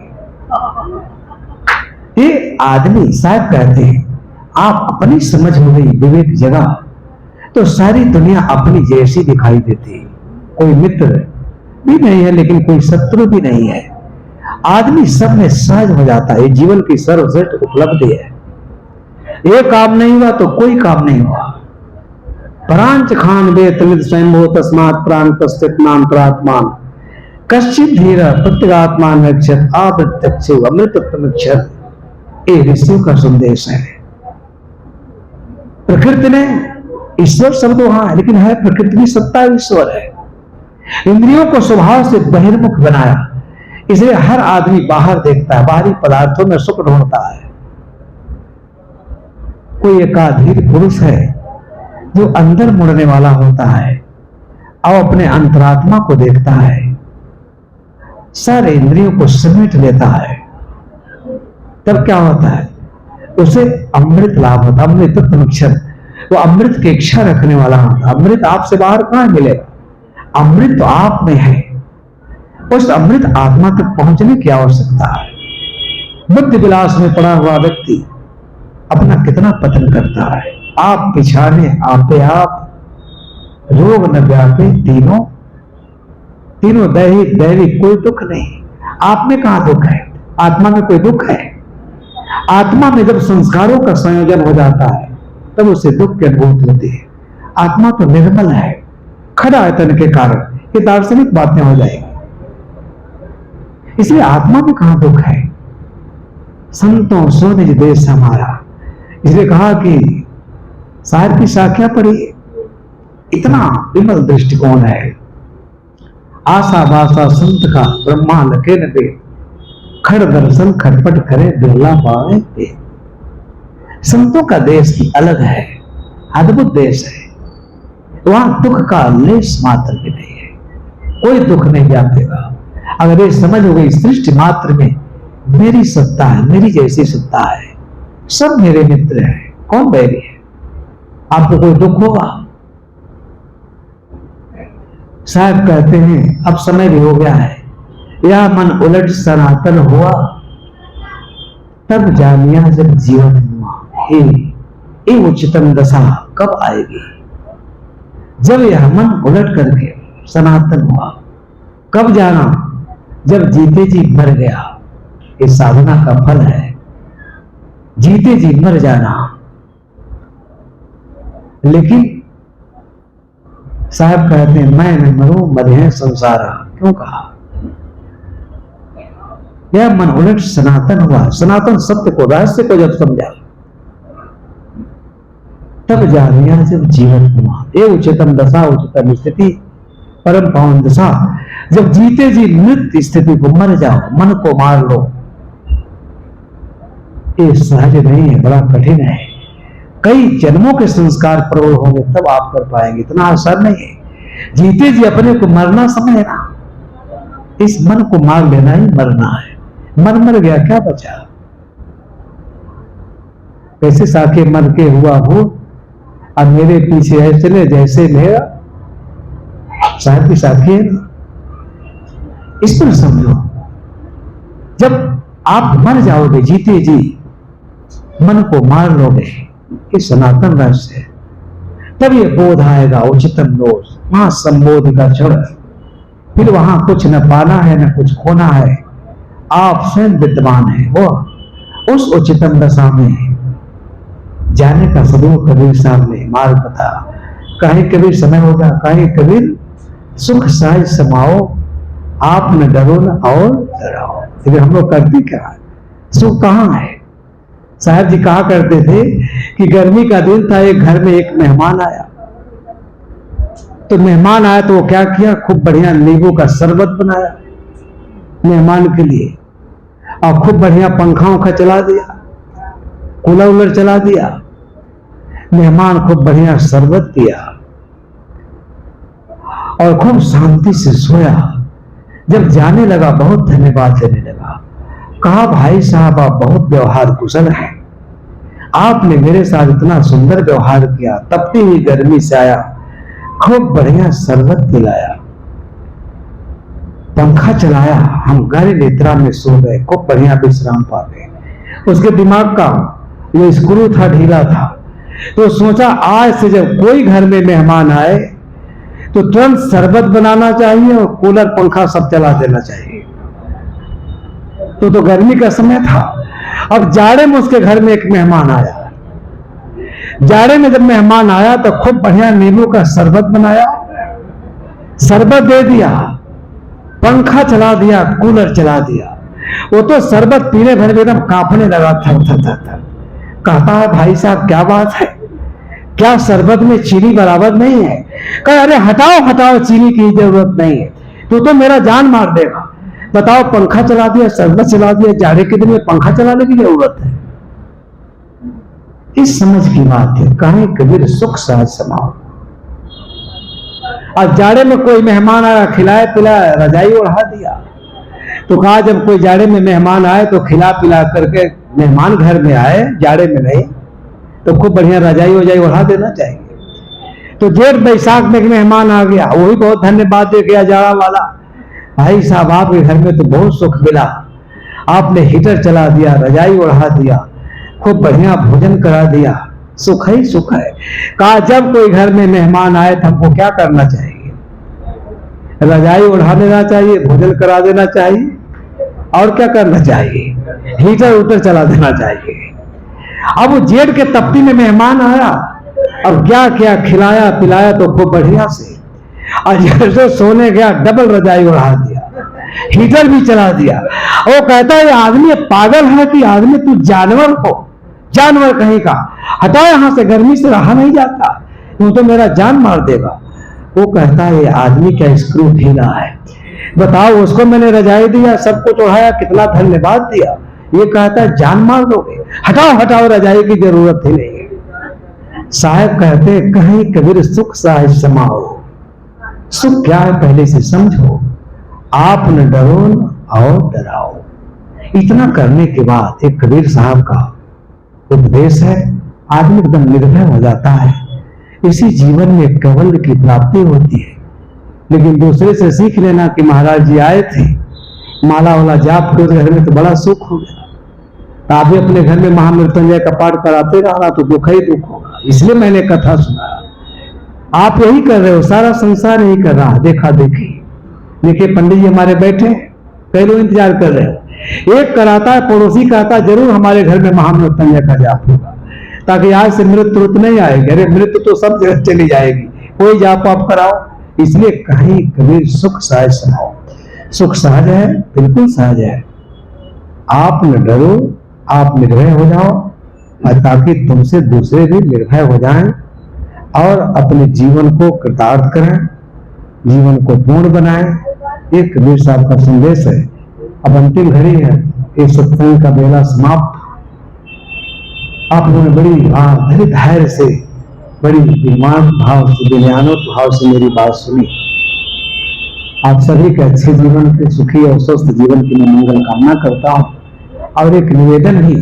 ये आदमी साहब कहते हैं आप अपनी समझ हो गई, विवेक जगा, तो सारी दुनिया अपनी जैसी दिखाई देती है। कोई मित्र भी नहीं है, लेकिन कोई शत्रु भी नहीं है। आदमी सब में सहज हो जाता है। जीवन की सर्वश्रेष्ठ उपलब्धि है। ये काम नहीं हुआ तो कोई काम नहीं हुआ। प्रांच खान वे तमित स्वयंभो तस्मात् प्राण तस्थित नाम प्रात्मान कश्चित धीर प्रत्यगात्मा नक्षत आप्रत्यक्ष अमृतत्वक्षर। ये ऋषियों का संदेश है। प्रकृति ने ईश्वर शब्द वहां है, लेकिन है प्रकृति की सत्ता ईश्वर है। इंद्रियों को स्वभाव से बहिर्मुख बनाया, इसलिए हर आदमी बाहर देखता है, बाहरी पदार्थों में सुख ढूंढता है। कोई एकाधीर पुरुष है जो अंदर मुड़ने वाला होता है और अपने अंतरात्मा को देखता है, सारे इंद्रियों को समेट लेता है, तब क्या होता है? उसे अमृत लाभ होता है। अमृतत्वक्षर, वो अमृत की इच्छा रखने वाला होता है। अमृत आपसे बाहर कहां मिलेगा? अमृत तो आप में है। उस अमृत आत्मा तक पहुंचने की आवश्यकता है। बुद्धि विलास में पड़ा हुआ व्यक्ति अपना कितना पतन करता है। आप पिछाने आपे आप, रोग न व्यापे तीनों दैहिक दैविक, कोई दुख नहीं। आप में कहां दुख है? आत्मा में कोई दुख है? आत्मा में जब संस्कारों का संयोजन हो जाता है तब उसे दुख की अनुभूति होती है। आत्मा तो निर्मल है, खड़ा है तन के कारण। ये दार्शनिक बातें हो जाएगी। इसलिए आत्मा में कहां दुख है? संतों सो निज देश हमारा, इसलिए कहा कि सार की साख्या पढ़ी। इतना विमल दृष्टिकोण है। आशा भाषा संत का ब्रह्मा लके न दे, खड़ दर्शन खटपट करे बिरला पावे पे। संतों का देश ही अलग है, अद्भुत देश है। वहां दुख का लेश मात्र भी नहीं है, कोई दुख नहीं व्यापेगा। अगर ये समझ हो गई सृष्टि मात्र में मेरी सत्ता है, मेरी जैसी सत्ता है, सब मेरे मित्र हैं, कौन बैरी है? आपको कोई दुख होगा? साहब कहते हैं अब समय भी हो गया है, या मन उलट सनातन हुआ तब जानिया जब जीवन हुआ। हे ये उच्चतम दशा कब आएगी? जब यह मन उलट करके सनातन हुआ। कब जाना? जब जीते जी मर गया। ये साधना का फल है, जीते जी मर जाना। लेकिन साहब कहते हैं मैं न मरूं मरे संसार। क्यों कहा? यह मन उलट सनातन हुआ। सनातन सत्य को, रहस्य को जब समझा तब जानिया जब जीवन हुआ। ये उच्चतम दशा, उच्चतम स्थिति, परम पावन दशा, जब जीते जी मृत स्थिति को मर जाओ, मन को मार लो। ये सहज नहीं है, बड़ा कठिन है। कई जन्मों के संस्कार प्रबल होंगे तब आप कर पाएंगे, इतना आसान नहीं है। जीते जी अपने को मरना समझना, इस मन को मार लेना ही मरना है। मन मर गया, क्या बचा? कैसे साके मर के हुआ हो, अब मेरे पीछे है चले जैसे मेरा साथ की साथी है ना। इस पर समझो, जब आप मर जाओगे जीते जी, मन को मार लोगे कि सनातन रहस्य है, तब ये बोध आएगा उच्चतम दोष, वहां संबोध का क्षण। फिर वहां कुछ न पाना है न कुछ खोना है, आप स्वयं विद्वान है। वो उस उच्चतम दशा में जाने का सदैव कबीर साहब ने मार्ग बता। कहीं कबीर समय होगा, कहीं कबीर सुख सहज समाओ, आप न डरो न और डराओ। लेकिन हम लोग करते क्या है? सुख कहाँ है? साहब जी कहा करते थे कि गर्मी का दिन था, एक घर में एक मेहमान आया। तो मेहमान आया तो वो क्या किया, खूब बढ़िया नींबू का शरबत बनाया मेहमान के लिए, और खूब बढ़िया पंखा उखा चला दिया, कूलर उलर चला दिया। मेहमान खूब बढ़िया शरबत पिया और खूब शांति से सोया। जब जाने लगा बहुत धन्यवाद देने लगा। कहा भाई साहब आप बहुत व्यवहार कुशल हैं, आपने मेरे साथ इतना सुंदर व्यवहार किया, तपती हुई गर्मी से आया, खूब बढ़िया शरबत पिलाया, पंखा चलाया, हम गहरी निद्रा में सो गए, खूब बढ़िया विश्राम पा गए। उसके दिमाग का जो स्क्रू था ढीला था, तो सोचा आज से जब कोई घर में मेहमान आए तो तुरंत शरबत बनाना चाहिए और कूलर पंखा सब चला देना चाहिए। तो गर्मी का समय था। अब जाड़े में उसके घर में एक मेहमान आया। जाड़े में जब मेहमान आया तो खूब बढ़िया नींबू का शरबत बनाया, शरबत दे दिया, पंखा चला दिया, कूलर चला दिया। वो तो शरबत पीने भर में एकदम कांपने लगा, थर थर थर थर। कहता है भाई साहब क्या बात है, क्या शरबत में चीनी बराबर नहीं है? कहा अरे हटाओ हटाओ, चीनी की जरूरत नहीं है, तो मेरा जान मार देगा। बताओ पंखा चला दिया, शरबत चला दिया, जाड़े के दिन में पंखा चलाने की जरूरत है? इस समझ की बात है। कहीं कबीर सुख सहज समाओ। और जाड़े में कोई मेहमान आया, खिलाया पिलाया, रजाई ओढ़ा दिया। तो कहा जब कोई जाड़े में मेहमान आए तो खिला पिला करके, मेहमान घर में आए जाड़े में नहीं, तो खूब बढ़िया रजाई वजाई ओढ़ा देना चाहिए। तो जेठ बैसाख में मेहमान आ गया, वही बहुत धन्यवाद दे गया जाड़ा वाला, भाई साहब आपके घर में तो बहुत सुख मिला, आपने हीटर चला दिया, रजाई ओढ़ा दिया, खूब बढ़िया भोजन करा दिया, सुख ही सुख है। कहा जब कोई घर में मेहमान आए तो हमको क्या करना चाहिए? रजाई ओढ़ा देना चाहिए, भोजन करा देना चाहिए, और क्या करना चाहिए? हीटर उटर चला देना चाहिए। अब वो जेठ के तपती में मेहमान आया, अब क्या क्या खिलाया पिलाया तो खूब बढ़िया से, और जैसे सोने गया डबल रजाई उड़ा दिया, हीटर भी चला दिया। वो कहता है आदमी पागल है कि आदमी तू जानवर हो, जानवर कहीं का, हटाओ यहां से, गर्मी से रहा नहीं जाता, तू तो मेरा जान मार देगा। वो कहता है आदमी क्या स्क्रू ढीला है, बताओ उसको मैंने रजाई दिया, सब कुछ ओढ़ाया, कितना धन्यवाद दिया, ये कहता है जान मार दोगे, हटाओ हटाओ, रजाई की जरूरत ही नहीं है। साहब कहते कहीं कबीर सुख सहज समाओ। सुख क्या है पहले से समझो, आप न डरो और डराओ। इतना करने के बाद एक कबीर साहब का उपदेश है, आदमी एकदम निर्भय हो जाता है। इसी जीवन में कैवल्य की प्राप्ति होती है। लेकिन दूसरे से सीख लेना कि महाराज जी आए थे, माला वाला जाप के घर में तो बड़ा सुख हो गया। तो आप भी अपने घर में महामृत्युंजय का पाठ कराते रहना तो दुख ही दुख होगा। इसलिए मैंने कथा सुना। आप यही कर रहे हो, सारा संसार यही कर रहा, देखा देखी। देखिए पंडित जी हमारे बैठे, कई लोग इंतजार कर रहे हो। एक कराता है, पड़ोसी कहता है जरूर हमारे घर में महामृत्युंजय का जाप होगा, ताकि आज से मृत्यु नहीं आएगी। अरे मृत्यु तो सब जगह चली जाएगी, कोई जाप आप कराओ। इसलिए कहीं कबीर सुख सहज सुनाओ। सुख सहज है, बिल्कुल सहज है। आप न डरो, आप निर्भय हो जाओ, ताकि तुमसे दूसरे भी निर्भय हो जाएं और अपने जीवन को कृतार्थ करें, जीवन को पूर्ण बनाएं। एक कबीर साहब का संदेश है। अब अंतिम घड़ी है, एक सत्संग का बेला समाप्त। आप लोगों ने बड़ी धैर्य से, बड़ी विमान भाव से, विनयानोत भाव से मेरी बात सुनी। आप सभी के अच्छे जीवन के, सुखी और स्वस्थ जीवन की मैं मंगल कामना करता हूं। और एक निवेदन ही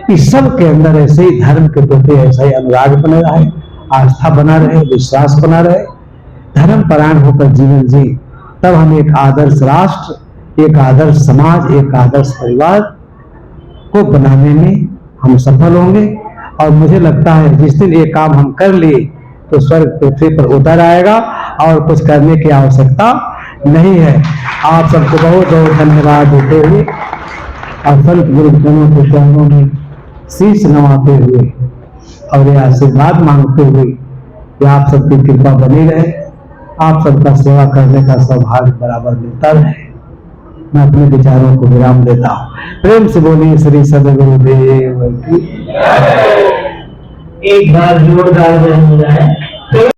कि सब के अंदर ऐसे ही धर्म के प्रति ऐसा ही अनुराग बना रहे, आस्था बना रहे, विश्वास बना रहे, धर्म परायण होकर जीवन जी। तब हम एक आदर्श राष्ट्र, एक आदर्श समाज, एक आदर्श परिवार को बनाने में हम सफल होंगे। और मुझे लगता है जिस दिन ये काम हम कर लिए तो स्वर्ग पृथ्वी पर उतर आएगा और कुछ करने की आवश्यकता नहीं है। आप सबको बहुत बहुत धन्यवाद देते हुए और संत गुरुजनों के चरणों में शीश नवाते हुए और ये आशीर्वाद मांगते हुए कि आप सबकी कृपा बनी रहे, आप सबका सेवा करने का सौभाग्य बराबर मिलता रहे। मैं अपने विचारों को विराम देता हूँ। प्रेम से बोलिए श्री सद्गुरुदेव की। एक बार जोरदार जय हो जाए।